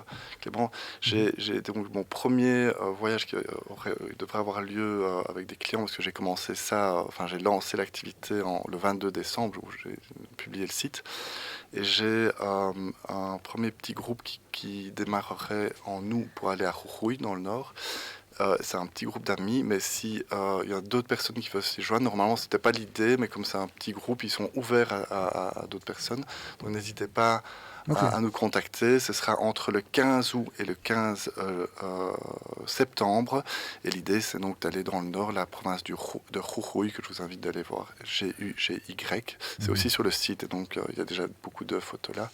Clément. J'ai donc mon premier voyage qui devrait avoir lieu avec des clients, parce que j'ai commencé ça, j'ai lancé l'activité le 22 décembre, où j'ai publié le site. Et j'ai un premier petit groupe qui démarrerait en août pour aller à Jujuy, dans le nord. C'est un petit groupe d'amis, mais si y a d'autres personnes qui veulent s'y joindre, normalement c'était pas l'idée, mais comme c'est un petit groupe, ils sont ouverts à d'autres personnes. Donc n'hésitez pas à nous contacter. Ce sera entre le 15 août et le 15 septembre. Et l'idée, c'est donc d'aller dans le nord, la province de Jujuy, que je vous invite d'aller voir. G-U-G-Y. C'est aussi sur le site, et donc il y a déjà beaucoup de photos là.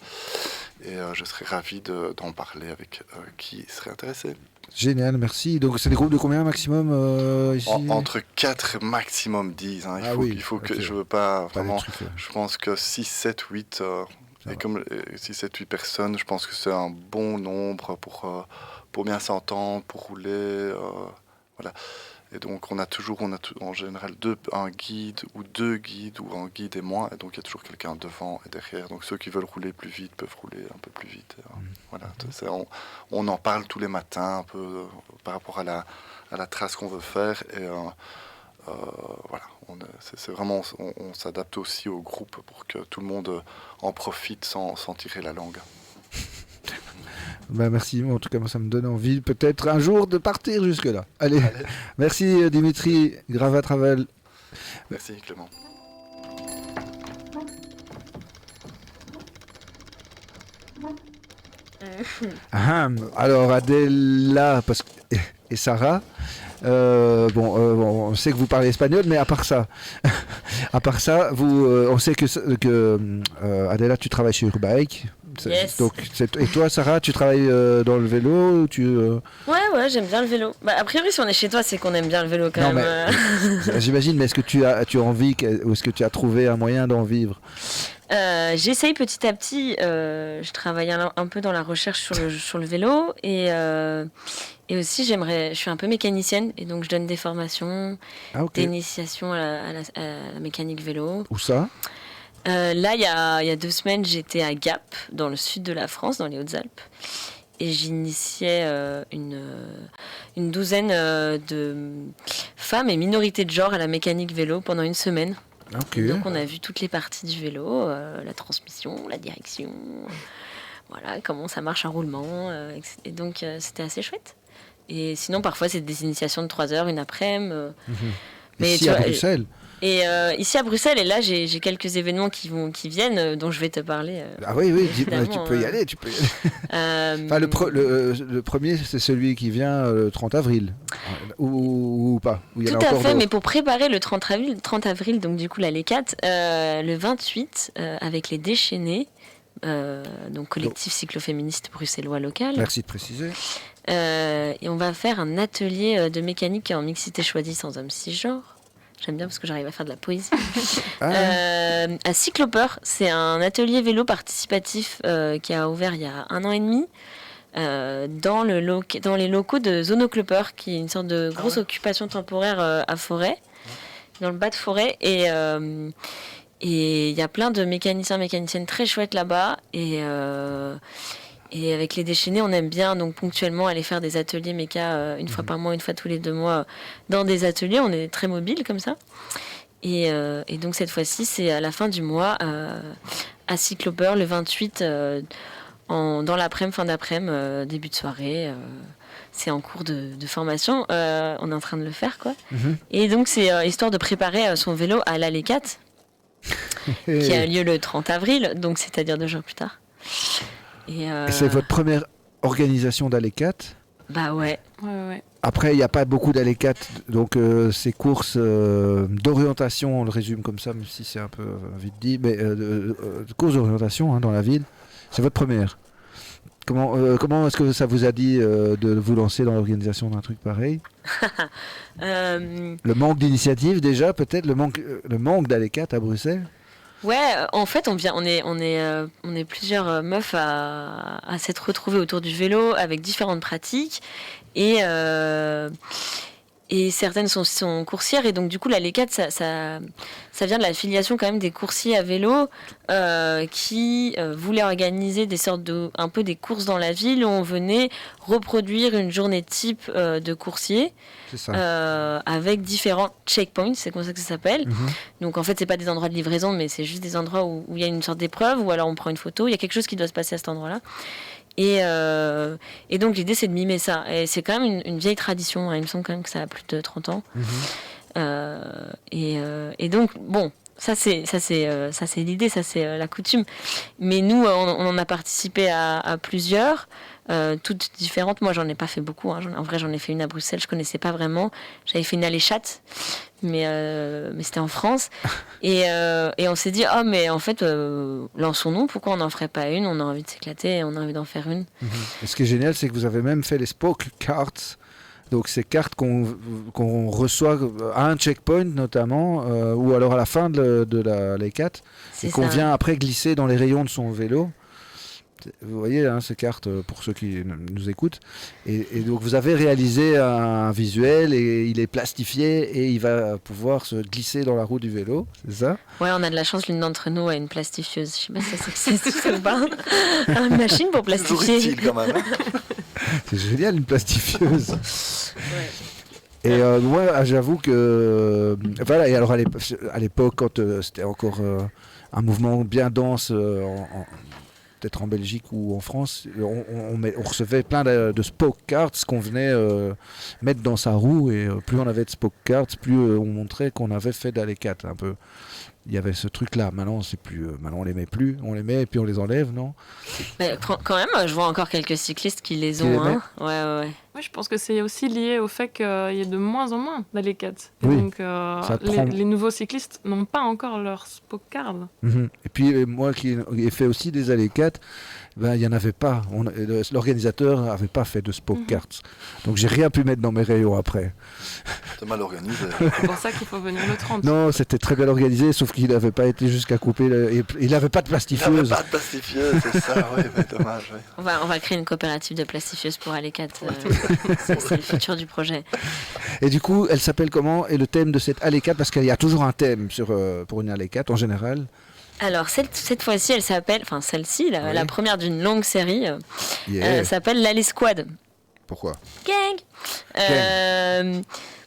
Et je serais ravi d'en parler avec qui serait intéressé. Génial, merci. Donc, c'est des groupes de combien maximum ici? Entre 4 et maximum 10. Hein. Il faut que je veux pas vraiment. Je pense que 6, 7, 8. Et comme 6, 7, 8 personnes, je pense que c'est un bon nombre pour bien s'entendre, pour rouler. Voilà. Et donc on a en général un guide ou deux guides ou un guide et moi. Et donc il y a toujours quelqu'un devant et derrière. Donc ceux qui veulent rouler plus vite peuvent rouler un peu plus vite. Voilà, on en parle tous les matins un peu par rapport à la trace qu'on veut faire. Et voilà, c'est vraiment, on s'adapte aussi au groupe pour que tout le monde en profite sans tirer la langue. Bah merci, en tout cas moi ça me donne envie peut-être un jour de partir jusque là. Allez. Merci Dimitri, Grava Travel. Merci Clément. Alors Adela et Sarah, on sait que vous parlez espagnol, mais à part ça, on sait que Adela, tu travailles chez Urbike. Yes. Donc, et toi, Sarah, tu travailles dans le vélo Ouais, j'aime bien le vélo. Bah, a priori, si on est chez toi, c'est qu'on aime bien le vélo quand même. J'imagine, mais est-ce que tu as envie, ou est-ce que tu as trouvé un moyen d'en vivre? J'essaye petit à petit. Je travaille un peu dans la recherche sur le vélo et aussi je suis un peu mécanicienne et donc je donne des formations d'initiation à la mécanique vélo. Où ça? Là, il y a 2 semaines, j'étais à Gap, dans le sud de la France, dans les Hautes-Alpes, et j'initiais une douzaine de femmes et minorités de genre à la mécanique vélo pendant 1 semaine. Donc on a vu toutes les parties du vélo, la transmission, la direction, voilà, comment ça marche en roulement, et donc c'était assez chouette. Et sinon parfois c'est des initiations de 3 heures, une après-midi. Mais ici à Bruxelles. Et ici à Bruxelles, et là j'ai quelques événements qui viennent, dont je vais te parler. Ah oui, tu peux y aller, enfin, le premier, c'est celui qui vient le 30 avril, ou pas où il y en a Tout à encore fait, d'autres. mais pour préparer le 30 avril, donc du coup la LECAT, le 28, avec les Déchaînés, donc collectif cycloféministe bruxellois local. Merci de préciser. Et on va faire un atelier de mécanique en mixité choisie sans homme cisgenre. J'aime bien parce que j'arrive à faire de la poésie. À Cyclopeur, c'est un atelier vélo participatif qui a ouvert il y a 1 an et demi dans les locaux de Zonocloper, qui est une sorte de grosse occupation temporaire à Forêt, dans le bas de Forêt. Et il y a plein de mécaniciens, mécaniciennes très chouettes là-bas. Et avec les Déchaînés, on aime bien donc ponctuellement aller faire des ateliers méca une fois par mois, une fois tous les 2 mois dans des ateliers. On est très mobile comme ça. Et donc cette fois-ci, c'est à la fin du mois à Cyclopeur, le 28, dans l'après-midi, fin d'après-midi, début de soirée. C'est en cours de formation. On est en train de le faire, quoi. Et donc c'est histoire de préparer son vélo à la LECAT, qui a lieu le 30 avril, donc c'est-à-dire 2 jours plus tard. Et c'est votre première organisation d'Alecat? Bah ouais. Après, il n'y a pas beaucoup d'Alecat, donc ces courses d'orientation, on le résume comme ça, même si c'est un peu vite dit, mais courses d'orientation dans la ville, c'est votre première. Comment est-ce que ça vous a dit de vous lancer dans l'organisation d'un truc pareil? Le manque d'initiative déjà, peut-être, le manque d'Alecat à Bruxelles? Ouais, en fait, on est plusieurs meufs à s'être retrouvées autour du vélo avec différentes pratiques et certaines sont coursières, et donc du coup la LECAT ça vient de la filiation quand même des coursiers à vélo qui voulaient organiser des sortes un peu des courses dans la ville où on venait reproduire une journée type de coursier. Avec différents checkpoints, c'est comme ça que ça s'appelle. Donc en fait c'est pas des endroits de livraison, mais c'est juste des endroits où il y a une sorte d'épreuve, ou alors on prend une photo, il y a quelque chose qui doit se passer à cet endroit-là. Et donc l'idée c'est de mimer ça. Et c'est quand même une vieille tradition, hein. Il me semble quand même que ça a plus de 30 ans. Et donc bon, ça c'est l'idée, ça c'est la coutume. Mais nous on en a participé à plusieurs. Toutes différentes. Moi, j'en ai pas fait beaucoup. En vrai, j'en ai fait une à Bruxelles. Je connaissais pas vraiment. J'avais fait une à l'Échat, mais c'était en France. Et on s'est dit, mais en fait, lançons-nous. Pourquoi on n'en ferait pas une? On a envie de s'éclater. On a envie d'en faire une. Et ce qui est génial, c'est que vous avez même fait les spoke cards. Donc ces cartes qu'on reçoit à un checkpoint notamment, ou alors à la fin de la LECAT, et qu'on vient après glisser dans les rayons de son vélo. Vous voyez ces cartes pour ceux qui nous écoutent. Et donc vous avez réalisé un visuel et il est plastifié et il va pouvoir se glisser dans la roue du vélo, c'est ça? Ouais, on a de la chance, l'une d'entre nous a une plastifieuse. Je sais pas si ça vous parle. Une machine pour Toujours plastifier. utile quand même. C'est génial, une plastifieuse. Ouais. Et moi, j'avoue que... voilà, et alors à l'époque, quand c'était encore un mouvement bien dense, peut-être en Belgique ou en France, on recevait plein de spoke cards qu'on venait mettre dans sa roue, et plus on avait de spoke cards, plus on montrait qu'on avait fait d'Alecat un peu. Il y avait ce truc-là. Maintenant, c'est plus. Maintenant, on les met plus. On les met et puis on les enlève, non? Mais quand même, je vois encore quelques cyclistes qui les Qui ont. les Hein. Ouais. Oui, je pense que c'est aussi lié au fait qu'il y ait de moins en moins d'Alecat. Oui, Donc, ça prend- les nouveaux cyclistes n'ont pas encore leur spoke card. Mhm. Et puis moi qui ai fait aussi des Alecat, ben, il n'y en avait pas. L'organisateur n'avait pas fait de spoke cards. Donc j'ai rien pu mettre dans mes rayons après. C'est mal organisé. C'est pour ça qu'il faut venir le 30. Non, c'était très bien organisé, sauf qu'il n'avait pas été jusqu'à couper. Et il n'avait pas de Il n'y avait plastifieuse. pas de plastifieuse, c'est ça, ouais, mais dommage. Ouais. On va créer une coopérative de plastifieuses pour Alecat. C'est le futur du projet. Et du coup, elle s'appelle comment? Et le thème de cette Alecat, parce qu'il y a toujours un thème pour une Alecat en général. Alors, cette fois-ci, elle s'appelle, enfin celle-ci, Oui. la première d'une longue série, Yeah. s'appelle l'Alley Squad. Pourquoi? Gang.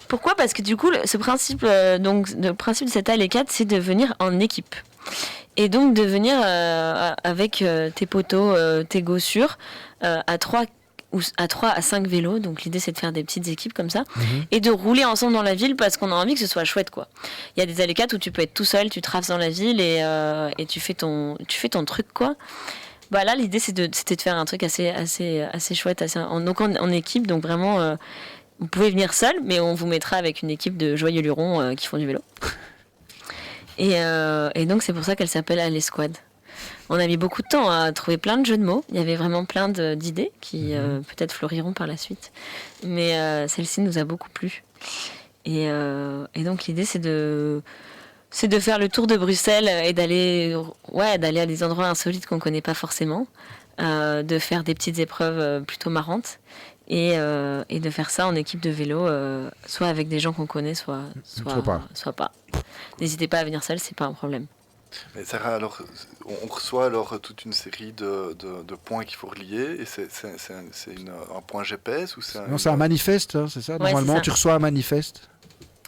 Pourquoi? Parce que du coup, ce principe, le principe de cette Alecat, c'est de venir en équipe. Et donc de venir avec tes poteaux, tes gossures, à 3 à 5 vélos. Donc l'idée, c'est de faire des petites équipes comme ça. Et de rouler ensemble dans la ville parce qu'on a envie que ce soit chouette, quoi. Il y a des Alecat où tu peux être tout seul, tu traces dans la ville et tu fais ton truc, quoi. Bah là, l'idée, c'était de faire un truc assez chouette, en équipe. Donc vraiment, vous pouvez venir seul, mais on vous mettra avec une équipe de joyeux lurons qui font du vélo. Et donc, c'est pour ça qu'elle s'appelle Alley Squad. On a mis beaucoup de temps à trouver plein de jeux de mots. Il y avait vraiment plein d'idées qui peut-être fleuriront par la suite. Mais celle-ci nous a beaucoup plu. Et donc, l'idée, c'est de faire le tour de Bruxelles et d'aller à des endroits insolites qu'on ne connaît pas forcément, de faire des petites épreuves plutôt marrantes et de faire ça en équipe de vélo, soit avec des gens qu'on connaît, soit pas. N'hésitez pas à venir seul, c'est pas un problème. Mais Sarah, alors, on reçoit alors toute une série de points qu'il faut relier, et c'est un point GPS ou Non, c'est un manifeste, hein, c'est ça? Ouais, Normalement, c'est ça. tu reçois un manifeste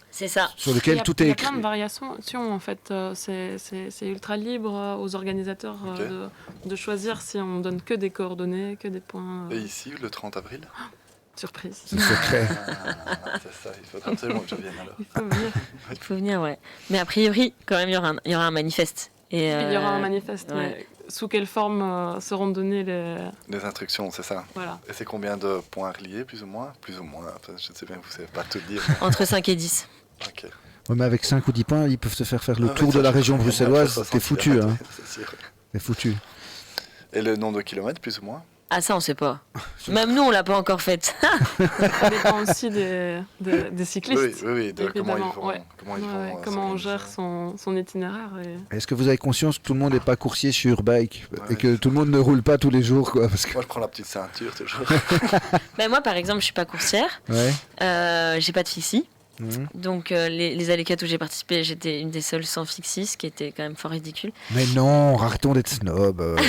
C'est ça. sur lequel tout est Il y a écrit. plein de variations en fait. C'est ultra libre aux organisateurs Ok. de choisir si on donne que des coordonnées, que des points. Et ici, le 30 avril Surprise. C'est secret. C'est ça, il faudra absolument que je vienne alors. Il faut venir. Il faut venir, ouais. Mais a priori, quand même, il y aura un manifeste. Et, Il y aura un manifeste. ouais. Mais sous quelle forme seront données les. Les instructions, c'est ça. Voilà. Et c'est combien de points reliés, plus ou moins? Plus ou moins, enfin, je sais bien que vous ne savez pas tout dire. Entre 5 et 10. Ok. Ouais, mais avec 5 ou 10 points, ils peuvent se faire le Ah, tour mais de ça, la je région comprends bien, bruxelloise. après T'es 60 foutu, kilomètres, hein. c'est sûr. T'es foutu. Et le nombre de kilomètres, plus ou moins? Ah, ça, on sait pas. Même nous, on l'a pas encore faite. Ça dépend aussi des cyclistes. Oui, de comment ils Évidemment, vont. ouais. Comment ils Ouais, vont comment on gère s'organiser. son itinéraire. Est-ce que vous avez conscience que tout le monde n'est pas coursier sur Urbike et Ouais, que tout le monde ne roule pas tous les jours, quoi, parce que... Moi, je prends la petite ceinture toujours. Ben, moi, par exemple, je suis pas coursière. Ouais. J'ai pas de fixie. Mhm. Donc, les Alecat où j'ai participé, j'étais une des seules sans fixie, ce qui était quand même fort ridicule. Mais non, arrêtons d'être snob.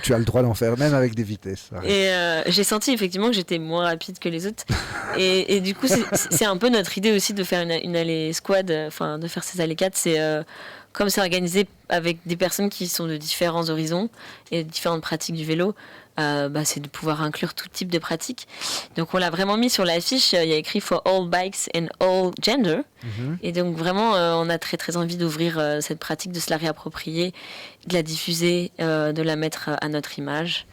Tu as le droit d'en faire, même avec des vitesses. Arrête. Et j'ai senti effectivement que j'étais moins rapide que les autres. Et du coup, c'est un peu notre idée aussi de faire une allée squad, enfin de faire ces allées 4. C'est comme c'est organisé avec des personnes qui sont de différents horizons et différentes pratiques du vélo. C'est de pouvoir inclure tout type de pratiques. Donc on l'a vraiment mis sur l'affiche, il y a écrit For all bikes and all gender. Et donc vraiment on a très très envie d'ouvrir cette pratique, de se la réapproprier, de la diffuser, de la mettre à notre image.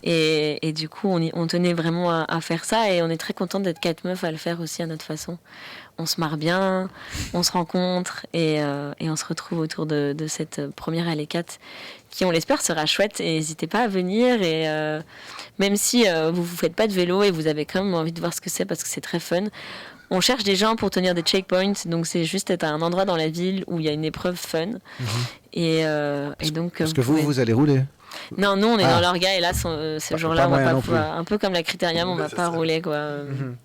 Et du coup on tenait vraiment à faire ça et on est très content d'être 4 meufs à le faire aussi à notre façon. On se marre bien, on se rencontre et on se retrouve autour de cette première Alley 4 qui, on l'espère, sera chouette. Et n'hésitez pas à venir. Et même si vous ne faites pas de vélo et vous avez quand même envie de voir ce que c'est parce que c'est très fun, on cherche des gens pour tenir des checkpoints. Donc c'est juste être à un endroit dans la ville où il y a une épreuve fun. Et donc, Parce que vous allez rouler. Non, nous on est Ah. dans l'orga et là ce Pas jour-là on va moyen pas non pouvoir. Un peu comme la Critérium, on Ouais, va c'est pas ça. rouler quoi. Mhm.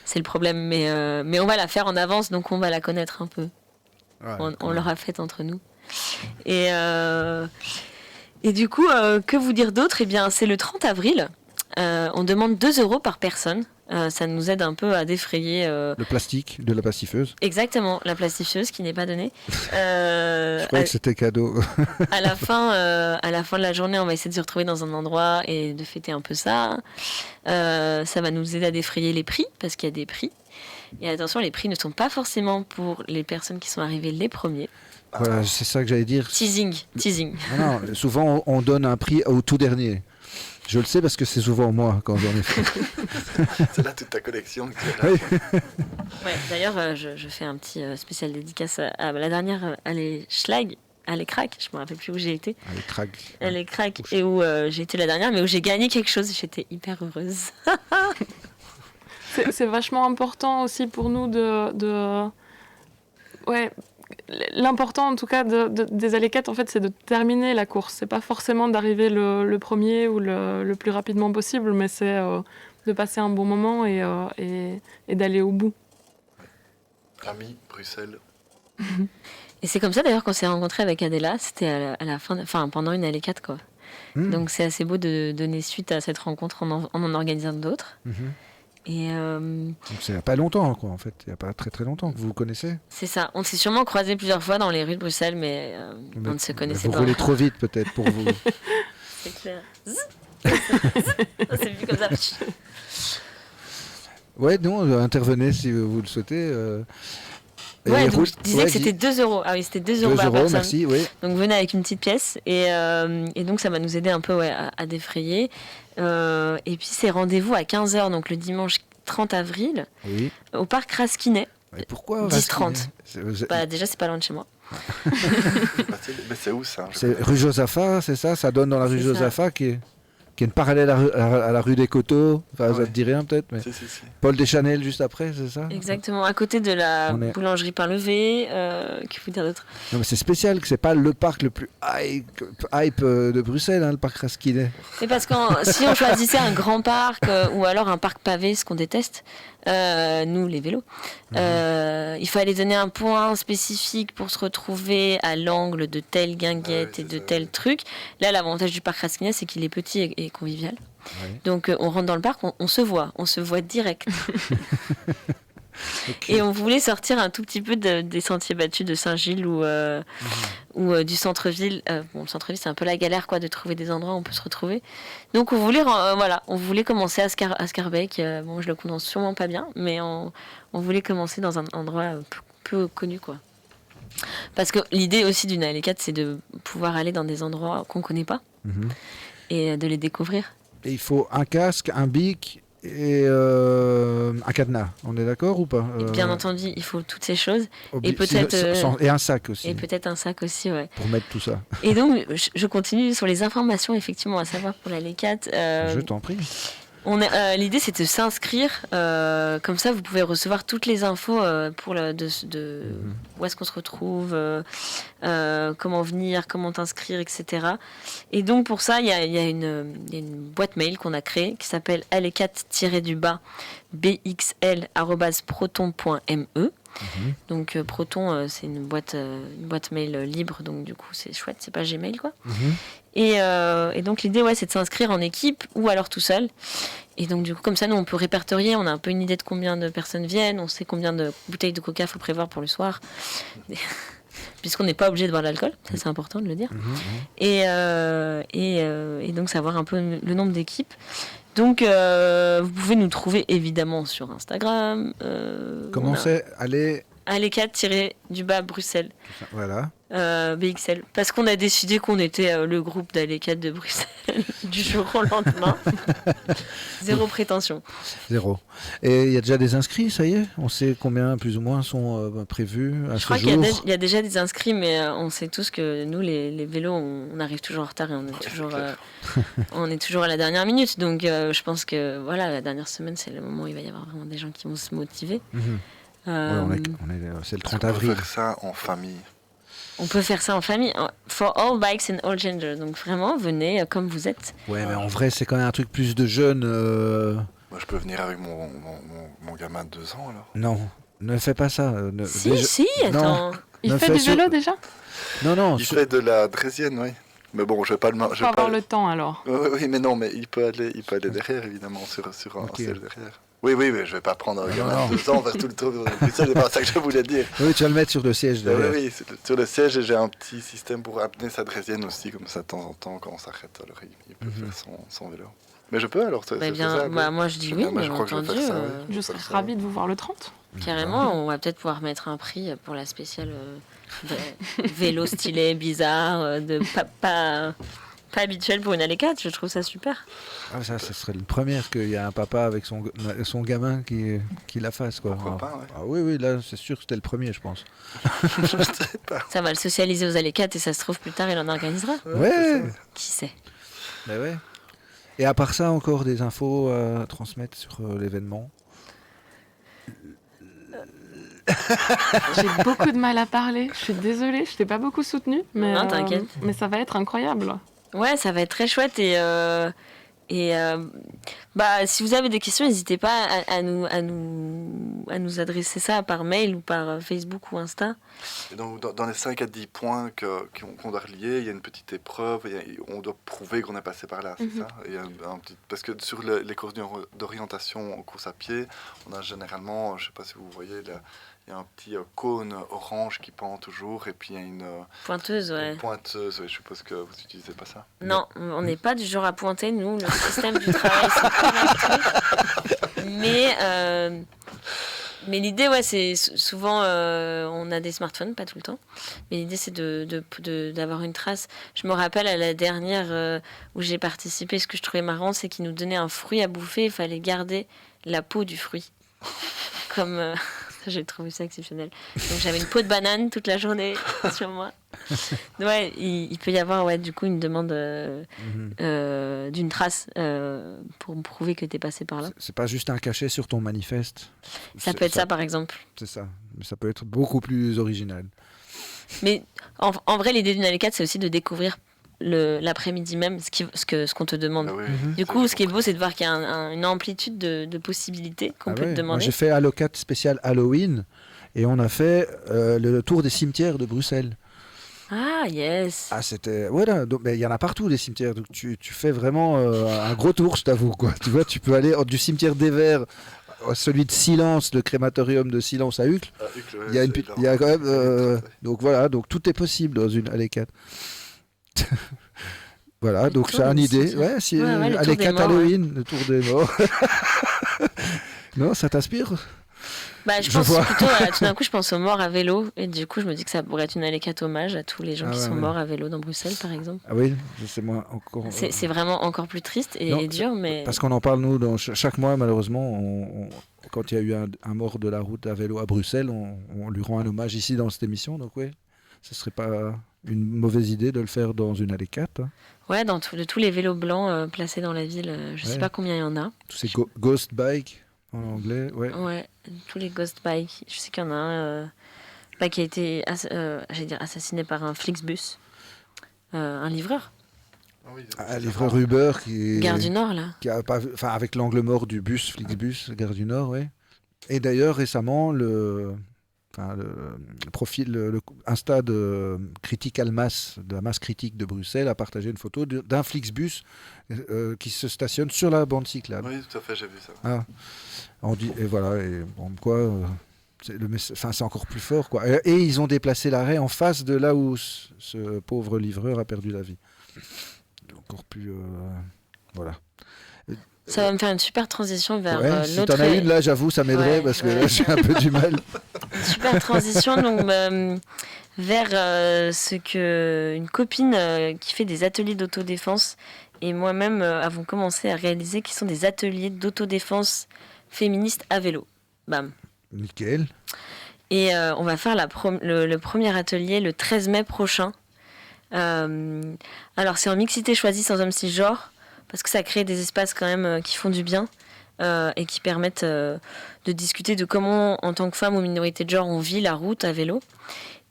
C'est le problème, mais on va la faire en avance, donc on va la connaître un peu. Ouais, On quand même. l'aura faite entre nous. Et du coup, que vous dire d'autre? Eh bien, c'est le 30 avril. On demande 2 € par personne. Ça nous aide un peu à défrayer. Le plastique de la plastifeuse. Exactement, la plastifieuse qui n'est pas donnée. Je croyais que c'était cadeau. À la fin de la journée, on va essayer de se retrouver dans un endroit et de fêter un peu ça. Ça va nous aider à défrayer les prix, parce qu'il y a des prix. Et attention, les prix ne sont pas forcément pour les personnes qui sont arrivées les premiers. Voilà, c'est ça que j'allais dire. Teasing. Non, souvent on donne un prix au tout dernier. Je le sais parce que c'est souvent moi quand j'en ai fait. C'est là toute ta collection. Que tu as là. Oui. Ouais, d'ailleurs, je fais un petit spécial dédicace à la dernière, à les Schlag, à les Crack, je me rappelle plus où j'ai été. Allez, crac. À les Crack, et où j'ai été la dernière, mais où j'ai gagné quelque chose, j'étais hyper heureuse. C'est vachement important aussi pour nous Ouais, l'important en tout cas des Alécates, en fait, c'est de terminer la course. C'est pas forcément d'arriver le premier ou le plus rapidement possible, mais c'est de passer un bon moment et d'aller au bout. Ami, Bruxelles. Et c'est comme ça d'ailleurs qu'on s'est rencontrés avec Adela, c'était à la fin, enfin pendant une Alécate quoi. Donc c'est assez beau de donner suite à cette rencontre en organisant d'autres. Mhm. Et Donc c'est il n'y a pas longtemps, quoi, en fait. Il n'y a pas très très longtemps que vous vous connaissez. c'est ça, on s'est sûrement croisés plusieurs fois dans les rues de Bruxelles, mais on ne se connaissait Vous pas. roulez trop vite, peut-être, pour vous. C'est clair. C'est vu comme ça. Ouais, non, intervenez si vous le souhaitez. Et Ouais, les donc routes- je disais ouais, que c'était 2 €. Ah oui, c'était 2 2 € par euros, personne. merci, oui. Donc venez avec une petite pièce et donc ça va nous aider un peu ouais, à défrayer. Et puis c'est rendez-vous à 15 h, donc le dimanche 30 avril, Oui. au parc Rasquinet. Et pourquoi 10-30. C'est Bah, déjà, c'est pas loin de chez moi. Mais c'est où ça? c'est rue Josaphat, c'est ça? Ça donne dans la rue C'est ça. Josaphat qui est une parallèle à la rue des Coteaux. Enfin, ça Ouais. te dit rien peut-être, mais Si. Paul Deschanel juste après, c'est ça? Exactement, à côté de la On est- boulangerie Pain-Levé. Qu'il faut dire d'autre? Non, mais c'est spécial que c'est pas le parc le plus hype de Bruxelles, hein, le parc Rasquinet. C'est parce que si on choisissait un grand parc ou alors un parc pavé, ce qu'on déteste, nous les vélos, il fallait donner un point spécifique pour se retrouver à l'angle de telle guinguette Ah oui, et c'est de ça, tel oui. truc. Là, l'avantage du parc Rasquinet, c'est qu'il est petit et convivial. Ouais. Donc on rentre dans le parc, on se voit direct. Ok. Et on voulait sortir un tout petit peu des sentiers battus de Saint-Gilles ou du centre-ville. Bon, le centre-ville, c'est un peu la galère quoi, de trouver des endroits où on peut se retrouver. Donc on voulait commencer à Scarbeck. Bon, je le prononce sûrement pas bien, mais on voulait commencer dans un endroit peu connu, quoi. Parce que l'idée aussi d'une Alécate, c'est de pouvoir aller dans des endroits qu'on connaît pas Mhm. et de les découvrir. Et il faut un casque, un bic et un cadenas. On est d'accord ou pas? Et bien entendu, il faut toutes ces choses Obli- et peut-être, et un sac aussi et peut-être un sac aussi, ouais. pour mettre tout ça. Et donc, je continue sur les informations, effectivement, à savoir pour l'Alécate. Je t'en prie. L'idée, c'est de s'inscrire. Comme ça, vous pouvez recevoir toutes les infos où est-ce qu'on se retrouve, comment venir, comment t'inscrire, etc. Et donc, pour ça, il y a une boîte mail qu'on a créée qui s'appelle alécate-bxl@proton.me. Donc Proton, c'est une boîte mail libre, donc du coup c'est chouette, c'est pas Gmail quoi. Et donc l'idée c'est de s'inscrire en équipe ou alors tout seul. Et donc du coup comme ça nous on peut répertorier, on a un peu une idée de combien de personnes viennent, on sait combien de bouteilles de coca faut prévoir pour le soir. Puisqu'on n'est pas obligé de boire de l'alcool, ça c'est important de le dire. Et donc savoir un peu le nombre d'équipes. Donc, vous pouvez nous trouver évidemment sur Instagram. Comment c'est? Allez, Alécate-Bruxelles. voilà. BXL. Parce qu'on a décidé qu'on était le groupe d'Alécate de Bruxelles du jour au lendemain. Zéro prétention. 0. Et il y a déjà des inscrits, ça y est? On sait combien plus ou moins sont prévus à Je ce crois jour? qu'il y a déjà des inscrits, mais on sait tous que nous, les vélos, on arrive toujours en retard et on est toujours à la dernière minute. Donc, je pense que voilà, la dernière semaine, c'est le moment où il va y avoir vraiment des gens qui vont se motiver. Mhm. Ouais, c'est le 30 On peut avril. faire ça en famille. On peut faire ça en famille. for all bikes and all genders. Donc vraiment, venez comme vous êtes. Ouais, mais en vrai, c'est quand même un truc plus de jeunes. Moi, je peux venir avec mon gamin de 2 ans, alors. Non, ne fais pas ça. Si, attends. Il Ne fait fais du sur- vélo déjà? Non, Il fait de la draisienne, oui. Mais bon, je vais pas le... Il faut avoir le temps alors. Oui, mais non, mais il peut aller derrière, évidemment, sur un Ok. siège derrière. Oui, mais je vais pas prendre un Non, gamin non. de 2 ans vers tout le tour de Bruxelles, c'est pas ça que je voulais dire. Oui, tu vas le mettre sur le siège Mais derrière. oui, sur le siège, et j'ai un petit système pour amener sa draisienne aussi, comme ça, de temps en temps, quand on s'arrête, alors il peut faire son vélo. Mais je peux alors, c'est Bien, faisable. bah, moi je dis oui, Moi, je bien crois que je vais entendu. faire ça, oui. Je serais ravie de vous voir le 30. Carrément, on va peut-être pouvoir mettre un prix pour la spéciale vélo stylé, bizarre, pas habituel pour une Allez 4. Je trouve ça super. Ah, ça serait une première qu'il y a un papa avec son gamin qui la fasse, quoi. Pourquoi pas, ouais. Ah oui, là, c'est sûr que c'était le premier, je pense. Je sais pas. Ça va le socialiser aux Allez 4 et ça se trouve plus tard il en organisera. Ouais. Qui sait? Bah ouais. Et à part ça, encore des infos à transmettre sur l'événement. J'ai beaucoup de mal à parler. Je suis désolée, je t'ai pas beaucoup soutenue. Mais, Non, t'inquiète. Mais ça va être incroyable. Ouais, ça va être très chouette bah, si vous avez des questions, n'hésitez pas à nous adresser ça par mail ou par Facebook ou Insta. Et donc, dans les 5 à 10 points qu'on doit relier, il y a une petite épreuve, on doit prouver qu'on est passé par là, c'est ça? Il y a parce que sur les courses d'orientation en course à pied, on a généralement, je ne sais pas si vous voyez, il y a un petit cône orange qui pend toujours, et puis il y a une Pointeuse, ouais. une pointeuse, je suppose que vous n'utilisez pas ça. Non, on n'est pas du genre à pointer, nous, le système du travail, c'est pas notre truc. Mais l'idée, ouais, c'est souvent, on a des smartphones, pas tout le temps, mais l'idée, c'est d'avoir une trace. Je me rappelle à la dernière où j'ai participé, ce que je trouvais marrant, c'est qu'ils nous donnaient un fruit à bouffer, il fallait garder la peau du fruit. Comme... j'ai trouvé ça exceptionnel. Donc j'avais une peau de banane toute la journée sur moi. Ouais, il peut y avoir du coup une demande d'une trace pour me prouver que tu es passé par là. C'est pas juste un cachet sur ton manifeste. Ça peut être ça par exemple. C'est ça. Mais ça peut être beaucoup plus original. Mais en vrai, l'idée d'une Allée 4, c'est aussi de découvrir l'après-midi même ce qu'on te demande. Ah oui, Du coup, ce qui est beau, c'est de voir qu'il y a une amplitude de possibilités qu'on peut te Moi, demander. j'ai fait Allo 4 spécial Halloween et on a fait le tour des cimetières de Bruxelles. Ah, yes. Ah, c'était... Voilà, donc, mais il y en a partout des cimetières, donc tu fais vraiment un gros tour, je t'avoue, quoi. Tu vois, tu peux aller du cimetière des Verts, celui de Silence, le crématorium de Silence à Uccle. Il y a quand même... donc voilà, donc tout est possible dans une Allée 4. Voilà, donc tour c'est une des idée. cimetières. Ouais, si, Ouais, le tour Allée des 4 morts, Halloween, le tour des morts. Non, ça t'inspire? Bah, je Je pense vois. plutôt, tout d'un coup, je pense aux morts à vélo. Et du coup, je me dis que ça pourrait être une Allée 4 hommage à tous les gens qui sont morts à vélo dans Bruxelles, par exemple. Ah oui, c'est moi encore. C'est vraiment encore plus triste et Non, dur, mais... Parce qu'on en parle, nous, chaque mois, malheureusement, quand il y a eu un mort de la route à vélo à Bruxelles, on lui rend un hommage ici dans cette émission. Donc oui, ce serait pas une mauvaise idée de le faire dans une Allée 4. Hein. Ouais, de tous les vélos blancs placés dans la ville, je sais pas combien il y en a. Tous ces ghost bikes en anglais, ouais. Ouais, tous les ghost bikes. Je sais qu'il y en a un qui a été assassiné par un Flixbus, un livreur. Un livreur Uber qui Gare du Nord, là. qui a pas, enfin avec l'angle mort du bus Flixbus, Gare du Nord, oui. Et d'ailleurs récemment le profil, le Insta de Critique Almas, de la masse critique de Bruxelles, a partagé une photo d'un Flixbus qui se stationne sur la bande cyclable. Oui, tout à fait, j'ai vu ça. Ah, on dit, et voilà, et bon, quoi, c'est encore plus fort, quoi. Et ils ont déplacé l'arrêt en face de là où ce pauvre livreur a perdu la vie. Encore plus, voilà. Ça va me faire une super transition vers Si l'autre... t'en as une, là, j'avoue, ça m'aiderait, parce que là, j'ai un peu du mal. Super transition donc vers une copine qui fait des ateliers d'autodéfense et moi-même avons commencé à réaliser qu'ils sont des ateliers d'autodéfense féministe à vélo. Bam. Nickel. Et on va faire le premier atelier le 13 mai prochain. Alors c'est en mixité choisie sans homme cisgenre parce que ça crée des espaces quand même qui font du bien. Et qui permettent de discuter de comment, en tant que femme ou minorité de genre, on vit la route à vélo.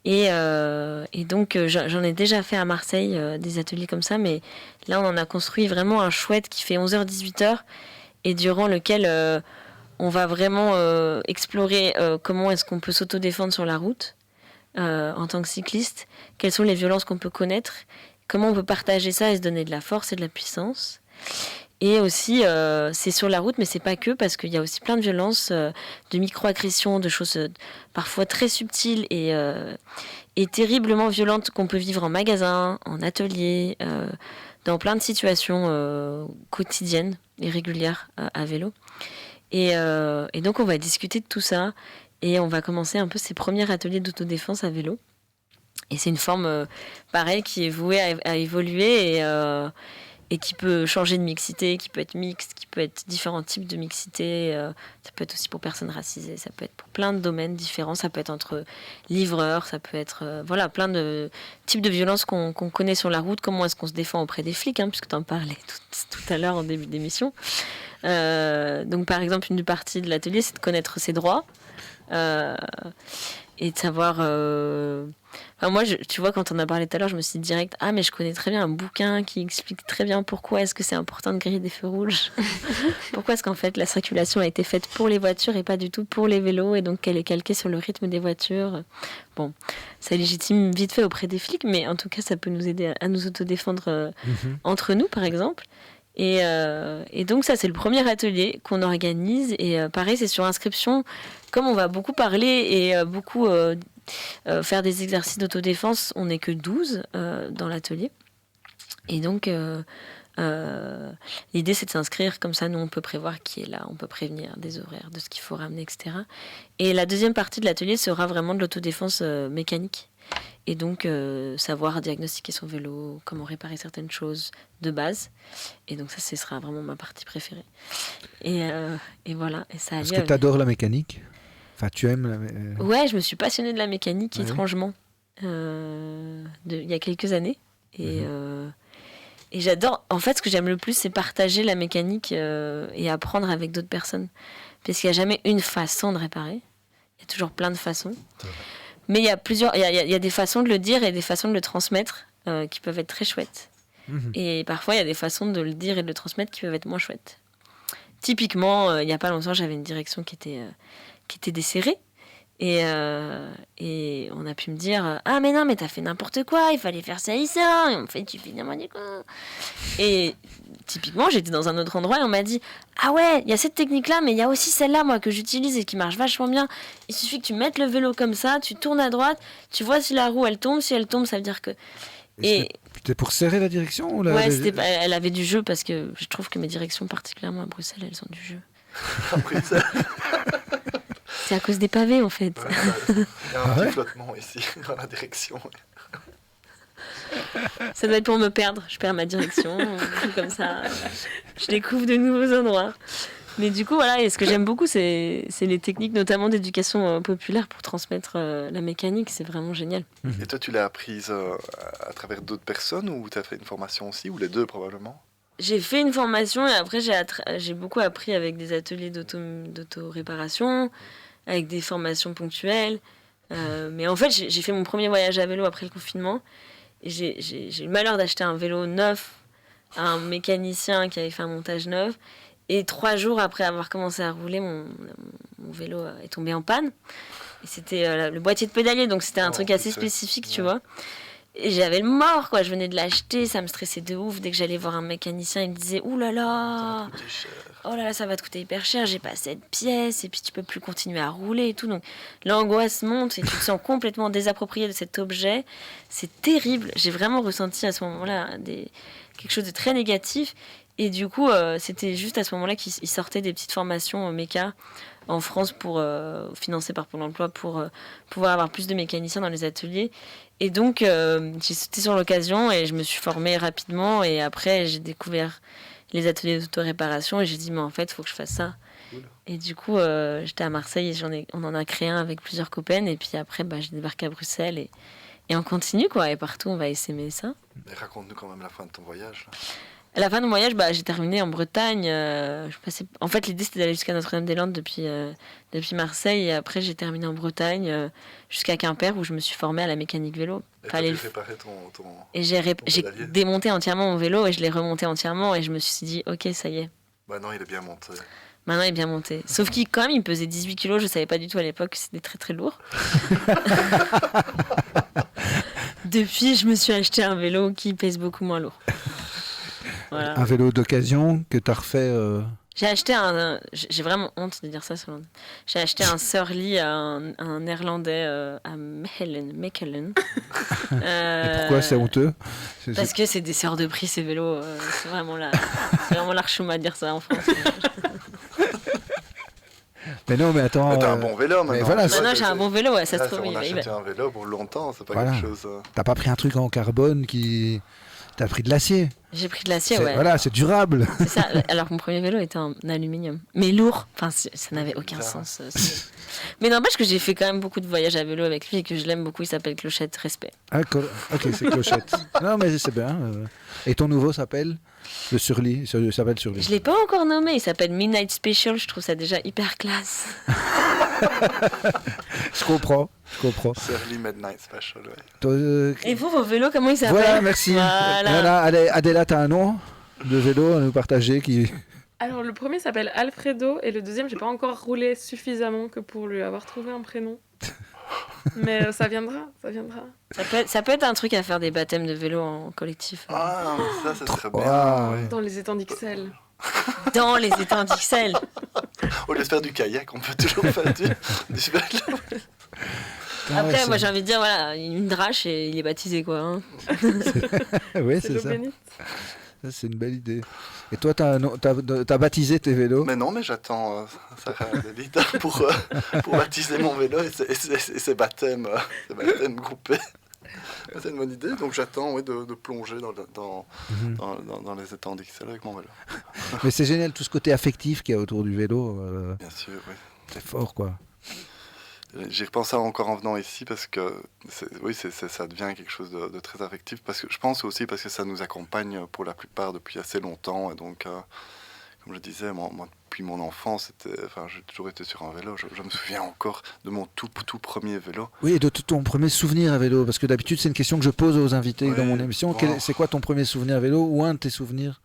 Et donc, j'en ai déjà fait à Marseille des ateliers comme ça, mais là, on en a construit vraiment un chouette qui fait 11h-18h et durant lequel on va vraiment explorer comment est-ce qu'on peut s'autodéfendre sur la route en tant que cycliste, quelles sont les violences qu'on peut connaître, comment on peut partager ça et se donner de la force et de la puissance. Et aussi, c'est sur la route, mais c'est pas que, parce qu'il y a aussi plein de violences, de micro-agressions, de choses parfois très subtiles et terriblement violentes qu'on peut vivre en magasin, en atelier, dans plein de situations quotidiennes et régulières à vélo. Et donc, on va discuter de tout ça et on va commencer un peu ces premiers ateliers d'autodéfense à vélo. Et c'est une forme, pareil, qui est vouée à évoluer et qui peut changer de mixité, qui peut être mixte, qui peut être différents types de mixité. Ça peut être aussi pour personnes racisées, ça peut être pour plein de domaines différents, ça peut être entre livreurs, ça peut être voilà, plein de types de violences qu'on connaît sur la route, comment est-ce qu'on se défend auprès des flics, hein, puisque tu en parlais tout à l'heure en début d'émission. Donc par exemple, une partie de l'atelier, c'est de connaître ses droits et de savoir... Enfin, moi, tu vois, quand on a parlé tout à l'heure, je me suis dit direct, ah, mais je connais très bien un bouquin qui explique très bien pourquoi est-ce que c'est important de griller des feux rouges. Pourquoi est-ce qu'en fait, la circulation a été faite pour les voitures et pas du tout pour les vélos, et donc qu'elle est calquée sur le rythme des voitures. Bon, ça légitime vite fait auprès des flics, mais en tout cas, ça peut nous aider à nous autodéfendre entre nous, par exemple. Et donc ça, c'est le premier atelier qu'on organise. Et pareil, c'est sur inscription. Comme on va beaucoup parler et beaucoup faire des exercices d'autodéfense, on n'est que 12 dans l'atelier. Et donc, l'idée, c'est de s'inscrire. Comme ça, nous, on peut prévoir qui est là. On peut prévenir des horaires, de ce qu'il faut ramener, etc. Et la deuxième partie de l'atelier sera vraiment de l'autodéfense mécanique. Et donc, savoir diagnostiquer son vélo, comment réparer certaines choses de base. Et donc ça, ce sera vraiment ma partie préférée. Et voilà. Et ça. Est-ce que tu adores la mécanique ? Enfin, tu aimes Ouais, je me suis passionnée de la mécanique, étrangement, il y a quelques années. Et j'adore... En fait, ce que j'aime le plus, c'est partager la mécanique et apprendre avec d'autres personnes. Parce qu'il n'y a jamais une façon de réparer. Il y a toujours plein de façons. Mais il y a plusieurs, il y a des façons de le dire et des façons de le transmettre qui peuvent être très chouettes. Et parfois, il y a des façons de le dire et de le transmettre qui peuvent être moins chouettes. Typiquement, il n'y a pas longtemps, j'avais une direction qui était desserrée. Et on a pu me dire « Ah, mais non, mais t'as fait n'importe quoi, il fallait faire ça et ça. » Et en fait, tu fais n'importe quoi. Et typiquement, j'étais dans un autre endroit et on m'a dit « Ah ouais, il y a cette technique-là, mais il y a aussi celle-là, moi, que j'utilise et qui marche vachement bien. Il suffit que tu mettes le vélo comme ça, tu tournes à droite, tu vois si la roue, elle tombe. Si elle tombe, ça veut dire que... » C'était pour serrer la direction ou Ouais, elle avait du jeu parce que je trouve que mes directions, particulièrement à Bruxelles, elles ont du jeu. À Bruxelles. C'est à cause des pavés, en fait. Il y a un petit flottement ici, dans la direction. Ça doit être pour me perdre. Je perds ma direction, comme ça. Je découvre de nouveaux endroits. Mais du coup, voilà, et ce que j'aime beaucoup, c'est les techniques, notamment d'éducation populaire pour transmettre la mécanique. C'est vraiment génial. Et toi, tu l'as apprise à travers d'autres personnes ou tu as fait une formation aussi, ou les deux probablement ? J'ai fait une formation et après, j'ai beaucoup appris avec des ateliers d'auto-réparation, avec des formations ponctuelles. Mais en fait, j'ai fait mon premier voyage à vélo après le confinement. Et j'ai eu le malheur d'acheter un vélo neuf à un mécanicien qui avait fait un montage neuf. Et 3 jours après avoir commencé à rouler, mon vélo est tombé en panne. Et c'était le boîtier de pédalier, donc c'était un truc assez spécifique, tu vois. Et j'avais le mort, quoi. Je venais de l'acheter, ça me stressait de ouf. Dès que j'allais voir un mécanicien, il me disait « Ouh là là, oh là là, ça va te coûter hyper cher, j'ai pas assez de pièces, et puis tu peux plus continuer à rouler et tout. » Donc l'angoisse monte et tu te sens complètement désapproprié de cet objet. C'est terrible. J'ai vraiment ressenti à ce moment-là quelque chose de très négatif. Et du coup, c'était juste à ce moment-là qu'il sortait des petites formations méca en France financées par Pôle emploi pour pouvoir avoir plus de mécaniciens dans les ateliers. Et donc, j'ai sauté sur l'occasion et je me suis formée rapidement. Et après, j'ai découvert les ateliers d'autoréparation et j'ai dit, mais en fait, il faut que je fasse ça. Et du coup, j'étais à Marseille et on en a créé un avec plusieurs copains. Et puis après, j'ai débarqué à Bruxelles et on continue, quoi. Et partout, on va essaimer ça. Mais raconte-nous quand même la fin de ton voyage. Là. À la fin de mon voyage, j'ai terminé en Bretagne. En fait, l'idée, c'était d'aller jusqu'à Notre-Dame-des-Landes depuis Marseille. Et après, j'ai terminé en Bretagne jusqu'à Quimper, où je me suis formée à la mécanique vélo. Et tu as réparé ton Et j'ai pédalier. démonté entièrement mon vélo et je l'ai remonté entièrement. Et je me suis dit, ok, ça y est. Maintenant, il est bien monté. Maintenant, il est bien monté. Sauf qu'il, quand même, il pesait 18 kilos. Je ne savais pas du tout à l'époque que c'était très, très lourd. Depuis, je me suis acheté un vélo qui pèse beaucoup moins lourd. Voilà. Un vélo d'occasion que tu as refait. J'ai acheté j'ai vraiment honte de dire ça sur l'onde. J'ai acheté un Surly à un néerlandais à Mechelen. Et pourquoi c'est honteux? Parce que c'est des sœurs de prix ces vélos. C'est vraiment l'archoum à dire ça en France. Mais non, mais attends. Mais t'as un bon vélo maintenant. Voilà, maintenant j'ai un bon vélo, ouais, ça se trouve. On a acheté un vélo pour longtemps, c'est pas Voilà. quelque chose. T'as pas pris un truc en carbone qui. T'as pris de l'acier. J'ai pris de l'acier, ouais. Voilà, c'est durable. C'est ça. Alors que mon premier vélo était en aluminium. Mais lourd. Enfin, ça n'avait aucun sens. Mais n'empêche que j'ai fait quand même beaucoup de voyages à vélo avec lui et que je l'aime beaucoup. Il s'appelle Clochette, respect. Ah, ok, c'est Clochette. Non, mais c'est bien. Et ton nouveau s'appelle le Surly. Il s'appelle Surly. Je l'ai pas encore nommé. Il s'appelle Midnight Special. Je trouve ça déjà hyper classe. Je comprends. Surly Midnight Special, ouais. Toi, Et vous, vos vélos, comment ils s'appellent? Voilà, merci. Voilà. Adéla, t'as un nom de vélo à nous partager qui. Alors, le premier s'appelle Alfredo et le deuxième, j'ai pas encore roulé suffisamment que pour lui avoir trouvé un prénom. Mais ça viendra. Ça peut être un truc à faire des baptêmes de vélo en collectif. Ah, mais ça serait bien. Ah, ouais. Dans les étangs d'Ixelles. Dans les étangs d'Ixelles. Au lieu de faire du kayak, on peut toujours faire du vélo. Après, moi j'ai envie de dire, voilà, une drache et il est baptisé, quoi. Hein. Oui, C'est c'est l'eau ça. bénite. Ça, c'est une belle idée. Et toi, t'as baptisé tes vélos? Mais non, mais j'attends Sarah Adélita pour baptiser mon vélo et ses baptêmes groupés. C'est une bonne idée, donc j'attends de plonger dans les étangs d'Ixelles avec mon vélo. Mais c'est génial tout ce côté affectif qu'il y a autour du vélo. Bien sûr, oui. C'est fort, quoi. J'y repensais encore en venant ici parce que ça devient quelque chose de très affectif. Parce que je pense aussi parce que ça nous accompagne pour la plupart depuis assez longtemps. Et donc, comme je disais, moi depuis mon enfance, j'ai toujours été sur un vélo. Je me souviens encore de mon tout premier vélo. Oui, et de ton premier souvenir à vélo. Parce que d'habitude, c'est une question que je pose aux invités dans mon émission. Bon. C'est quoi ton premier souvenir à vélo ou un de tes souvenirs?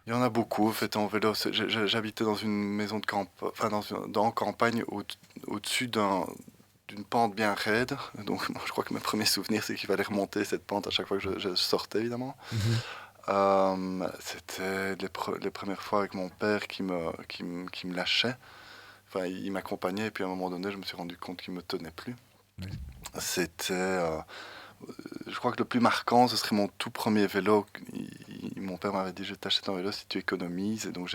Il y en a beaucoup, en fait, en vélo. J'habitais dans une maison de campagne au-dessus d'une pente bien raide. Donc, moi, je crois que mes premiers souvenirs, c'est qu'il fallait remonter cette pente à chaque fois que je sortais, évidemment. C'était les premières fois avec mon père qui me lâchait. Enfin, il m'accompagnait, et puis à un moment donné, je me suis rendu compte qu'il ne me tenait plus. Oui. C'était... je crois que le plus marquant, ce serait mon tout premier vélo. Mon père m'avait dit, je t'achète un vélo si tu économises. Et donc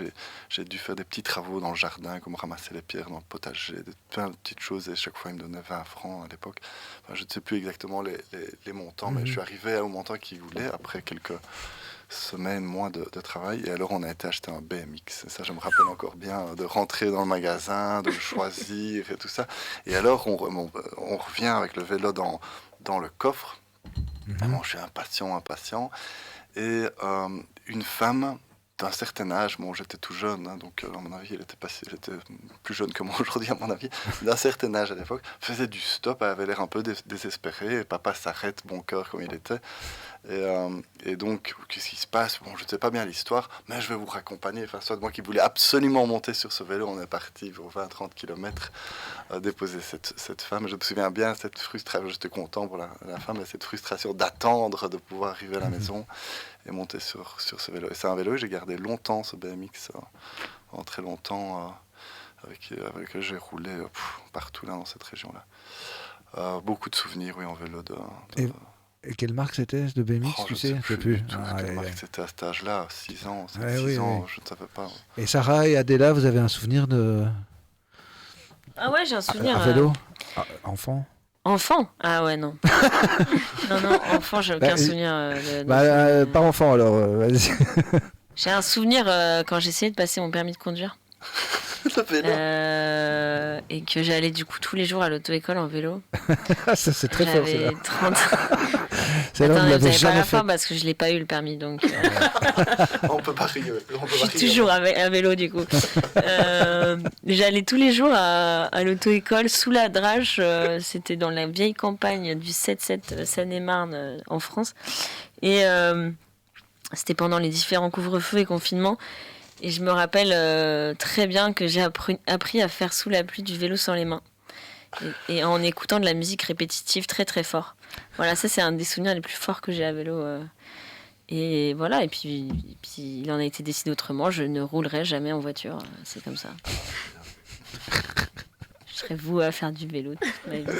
j'ai dû faire des petits travaux dans le jardin, comme ramasser les pierres dans le potager, plein de petites choses. Et chaque fois, il me donnait 20 francs à l'époque. Enfin, je ne sais plus exactement les montants, mais je suis arrivé au montant qu'il voulait après quelques semaines, mois de travail. Et alors, on a été acheter un BMX. Et ça, je me rappelle encore bien de rentrer dans le magasin, de le choisir et tout ça. Et alors, on revient avec le vélo dans le coffre. Vraiment, je suis impatient. Et une femme d'un certain âge, bon, j'étais tout jeune, hein, donc à mon avis, j'étais plus jeune que moi aujourd'hui, à mon avis, d'un certain âge à l'époque, faisait du stop, elle avait l'air un peu désespérée, et papa s'arrête, bon cœur comme il était. Et donc, qu'est-ce qui se passe? Bon, je ne sais pas bien l'histoire, mais je vais vous raccompagner. Enfin, soit moi qui voulais absolument monter sur ce vélo, on est parti pour 20-30 km déposer cette femme. Je me souviens bien cette frustration, j'étais content pour la femme, mais cette frustration d'attendre de pouvoir arriver à la maison et monter sur ce vélo. Et c'est un vélo que j'ai gardé longtemps, ce BMX, pendant très longtemps, avec lequel j'ai roulé partout là, dans cette région-là. Beaucoup de souvenirs, oui, en vélo. Et quelle marque c'était de BMX, tu sais? Je sais plus. Quelle marque c'était à cet âge-là, 6 ans, 6 ans, je ne savais pas. Et Sarah et Adéla, vous avez un souvenir de... Ah ouais, j'ai un souvenir. Un vélo enfant? Enfant? Ah ouais, non. non, enfant, j'ai aucun souvenir. Pas enfant, alors, vas-y. J'ai un souvenir quand j'essayais de passer mon permis de conduire. Le vélo. Et que j'allais du coup tous les jours à l'auto-école en vélo. Ça, c'est très fort, c'est J'avais là. 30. C'est là où Attends, vous vous l'avez avez pas jamais la fait. fin parce que je l'ai pas eu le permis, donc On peut pas rigoler. je suis toujours à vélo du coup. J'allais tous les jours à l'auto-école sous la Drache. C'était dans la vieille campagne du 7-7 Seine-et-Marne en France. Et c'était pendant les différents couvre-feux et confinements. Et je me rappelle très bien que j'ai appris à faire sous la pluie du vélo sans les mains. Et en écoutant de la musique répétitive très très fort. Voilà, ça c'est un des souvenirs les plus forts que j'ai à vélo. Et voilà, et puis il en a été décidé autrement. Je ne roulerai jamais en voiture. C'est comme ça. Je serais vouée à faire du vélo toute ma vie.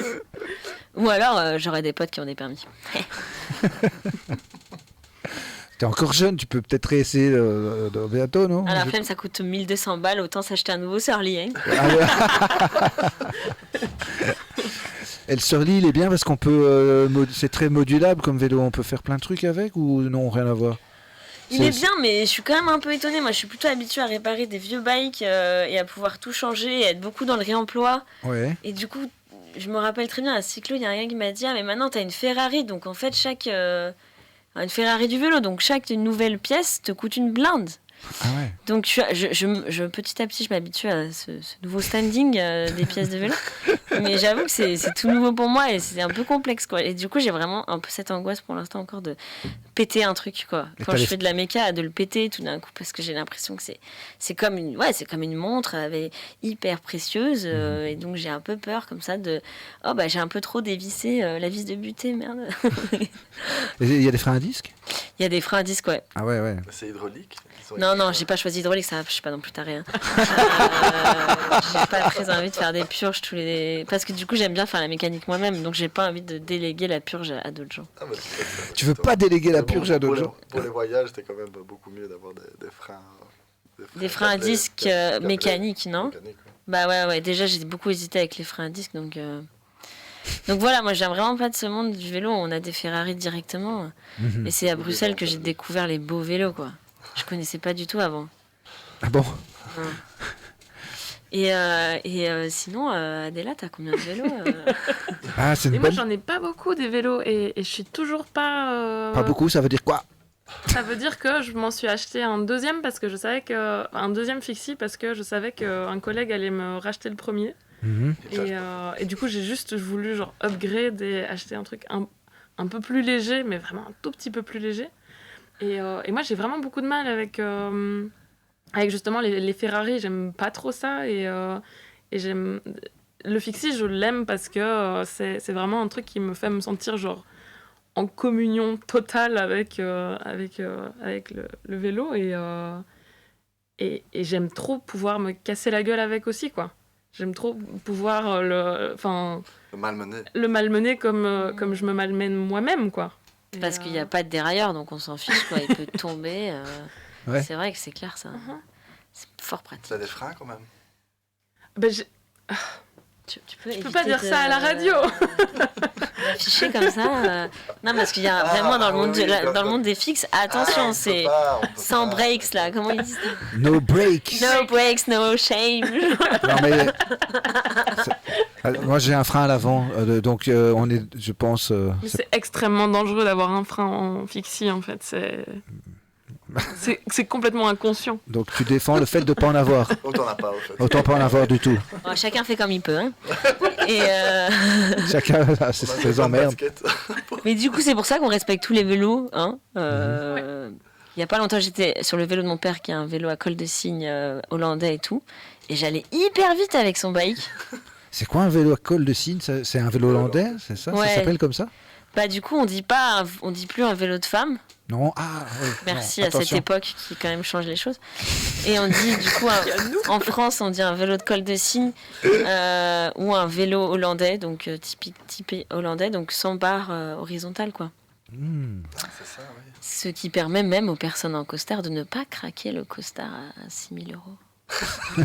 Ou alors j'aurais des potes qui ont des permis. T'es encore jeune, tu peux peut-être réessayer bientôt, non? À la flemme, ça coûte 1200 balles, autant s'acheter un nouveau Surly. Hein. Et le Surly, il est bien parce qu'on peut. C'est très modulable comme vélo, on peut faire plein de trucs avec ou non, rien à voir? Il est bien, mais je suis quand même un peu étonnée. Moi, je suis plutôt habituée à réparer des vieux bikes et à pouvoir tout changer et être beaucoup dans le réemploi. Ouais. Et du coup, je me rappelle très bien à Cyclo, il y a un gars qui m'a dit: ah, mais maintenant, t'as une Ferrari, donc en fait, une Ferrari du vélo, donc chaque nouvelle pièce te coûte une blinde. Ah ouais. Donc petit à petit, je m'habitue à ce nouveau standing des pièces de vélo. Mais j'avoue que c'est tout nouveau pour moi et c'est un peu complexe, quoi. Et du coup, j'ai vraiment un peu cette angoisse pour l'instant encore de péter un truc, quoi. Quand je fais de la méca, de le péter tout d'un coup, parce que j'ai l'impression que c'est comme une montre hyper précieuse. Et donc, j'ai un peu peur comme ça j'ai un peu trop dévissé la vis de butée, merde. Il y a des freins à disque? Il y a des freins à disque, ouais. Ah ouais. C'est hydraulique. Non, j'ai pas choisi hydraulique, ça, je suis pas non plus tarée. Hein. J'ai pas très envie de faire des purges parce que du coup j'aime bien faire la mécanique moi-même, donc j'ai pas envie de déléguer la purge à d'autres gens. Ah, bah, Tu veux pas déléguer la purge à d'autres gens? Pour les voyages, c'était quand même beaucoup mieux d'avoir des freins. Des freins à disque mécaniques, non? Mécanique, ouais. Bah ouais, déjà j'ai beaucoup hésité avec les freins à disque, donc voilà, moi je viens vraiment pas de ce monde du vélo, on a des Ferrari directement. Et c'est à Bruxelles que j'ai découvert les beaux vélos, quoi. Je connaissais pas du tout avant. Ah bon? Et sinon, Adéla, t'as combien de vélos Ah, c'est Et une moi, bonne... j'en ai pas beaucoup des vélos et je suis toujours pas. Pas beaucoup, ça veut dire quoi? Ça veut dire que je m'en suis acheté un deuxième parce que je savais que un deuxième fixie parce que je savais qu'un collègue allait me racheter le premier. Et du coup, j'ai juste voulu genre upgrade et acheter un truc un peu plus léger, mais vraiment un tout petit peu plus léger. Et moi, j'ai vraiment beaucoup de mal avec justement les Ferrari. J'aime pas trop ça. Et j'aime... Le fixie, je l'aime parce que c'est vraiment un truc qui me fait me sentir genre en communion totale avec le vélo. Et j'aime trop pouvoir me casser la gueule avec aussi, quoi. J'aime trop pouvoir le malmener comme je me malmène moi-même, quoi. Parce qu'il n'y a pas de dérailleur, donc on s'en fiche, quoi. Il peut tomber. Ouais. C'est vrai que c'est clair, ça. C'est fort pratique. T'as des freins quand même. Tu je peux pas dire ça à la radio. Afficher comme ça. Non, parce qu'il y a vraiment dans le monde des fixes, attention, c'est sans breaks, là. Comment ils disent? No breaks. No breaks, no shame. Non, mais... Moi, j'ai un frein à l'avant, donc on est, je pense... Mais c'est extrêmement dangereux d'avoir un frein en fixie, en fait. C'est complètement inconscient. Donc tu défends le fait de ne pas en avoir. Autant n'a pas, en fait. Autant pas en avoir du tout. Bon, chacun fait comme il peut. Hein. Et Chacun a ses emmerdes. Mais du coup, c'est pour ça qu'on respecte tous les vélos. Hein. Il n'y a pas longtemps, j'étais sur le vélo de mon père, qui a un vélo à col de cygne hollandais et tout. Et j'allais hyper vite avec son bike. C'est quoi un vélo à col de cygne? C'est un vélo hollandais, c'est ça? Ouais. Ça s'appelle comme ça? Bah du coup, on dit plus un vélo de femme. Non, Merci non, à cette époque qui quand même change les choses. Et on dit du coup, en France, on dit un vélo de col de cygne ou un vélo hollandais, donc typé hollandais, donc sans barre horizontale, quoi. C'est ça, oui. Ce qui permet même aux personnes en costard de ne pas craquer le costard à 6 000 €.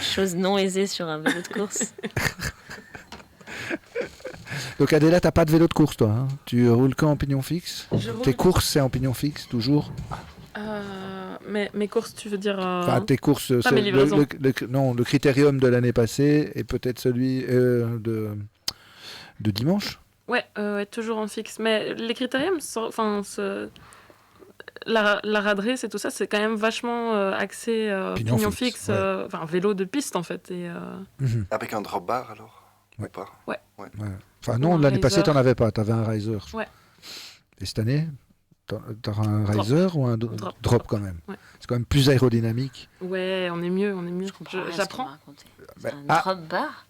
Chose non aisée sur un vélo de course. Donc Adéla, t'as pas de vélo de course, toi, hein? Tu roules qu'en pignon fixe? Je roule- Tes courses, c'est en pignon fixe, toujours? Mais mes courses, tu veux dire Enfin, tes courses, pas mes livraisons. non, le critérium de l'année passée et peut-être celui de dimanche. Ouais, toujours en fixe. Mais les critériums, la raderie, c'est tout ça, c'est quand même vachement axé pignon fixe, ouais. Vélo de piste en fait. Et, Avec un drop bar alors Ouais. Ou pas Ouais. Enfin, non, Un l'année passée, riser. t'en avais pas, t'avais un riser. Ouais. Et cette année, t'auras un riser ou un drop quand même. Ouais. C'est quand même plus aérodynamique. Ouais, on est mieux. Je comprends rien à ce J'apprends. qu'on m'a raconté. Bah, C'est un drop bar.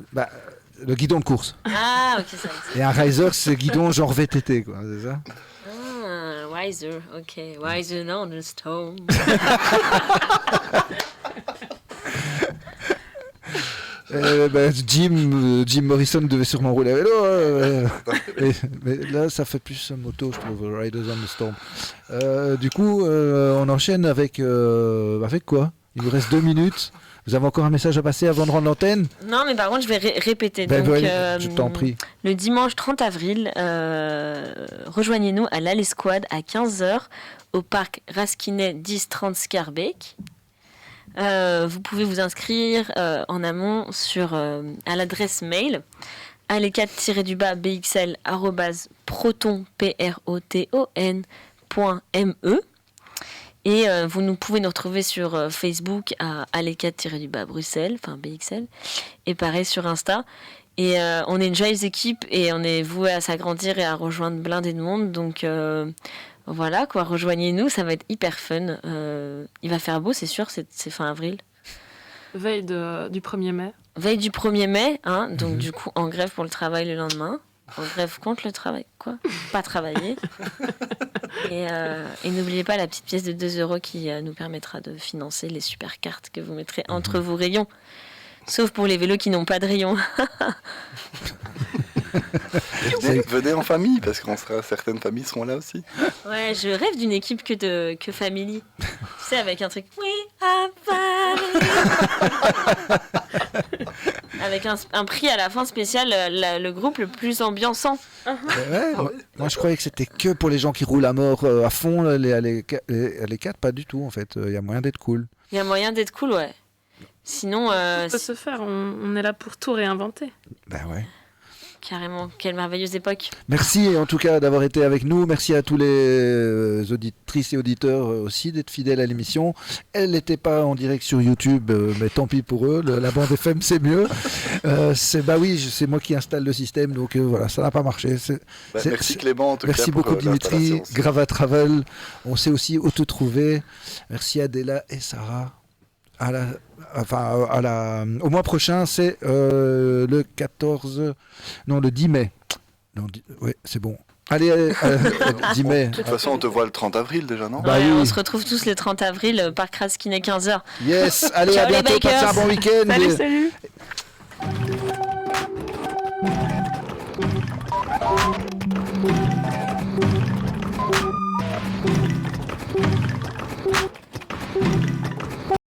Le guidon de course. Ah, ok, ça existe. Et un riser, c'est guidon genre VTT, quoi, c'est ça? Ah, Wiser, ok. Wiser on the stone. Jim Morrison devait sûrement rouler à vélo. Mais là, ça fait plus moto, je trouve, Riders on the Storm. Du coup, on enchaîne avec quoi? Il nous reste 2 minutes. Vous avez encore un message à passer avant de rendre l'antenne? Non, mais par contre, je vais répéter. Ben, Donc, je t'en prie. Le dimanche 30 avril, rejoignez-nous à l'Allesquad à 15h au parc Raskinet 1030 Scarbeck. Vous pouvez vous inscrire en amont à l'adresse mail alecat-proton.me et vous pouvez nous retrouver sur Facebook à alecat-Bruxelles, enfin BXL, et pareil sur Insta. Et on est une joyeuse équipe et on est voué à s'agrandir et à rejoindre blindé de monde. Donc voilà quoi, rejoignez-nous, ça va être hyper fun. Il va faire beau, c'est sûr, c'est fin avril. Veille du 1er mai. Veille du 1er mai, hein, donc du coup en grève pour le travail le lendemain. En grève contre le travail, quoi. Pas travailler. Et n'oubliez pas la petite pièce de 2 € qui nous permettra de financer les super cartes que vous mettrez entre vos rayons. Sauf pour les vélos qui n'ont pas de rayons. Venez en famille, parce que certaines familles seront là aussi. Ouais, je rêve d'une équipe que Family. Tu sais, avec un truc We are family. Avec un prix à la fin spécial, le groupe le plus ambiançant. Moi, je croyais que c'était que pour les gens qui roulent à mort à fond, les 4, pas du tout en fait. Il y a moyen d'être cool. Il y a moyen d'être cool, ouais. Sinon, Ça peut se faire, on est là pour tout réinventer. Ben ouais. Carrément, quelle merveilleuse époque. Merci en tout cas d'avoir été avec nous. Merci à tous les auditrices et auditeurs aussi d'être fidèles à l'émission. Elle n'était pas en direct sur YouTube, mais tant pis pour eux. La bande FM, c'est mieux. C'est moi qui installe le système, donc voilà, ça n'a pas marché. Merci Clément en tout cas. Merci beaucoup Dimitri, Grava Travel. On s'est aussi auto-trouvé. Merci Adela et Sarah. Au mois prochain, c'est le 10 mai. Non, oui, c'est bon. Allez, 10 mai. De toute façon, on te voit le 30 avril déjà, non? Ouais, on se retrouve tous le 30 avril, parc Raskinet 15h. Yes, allez, ciao à bientôt, passez un bon week-end. Salut.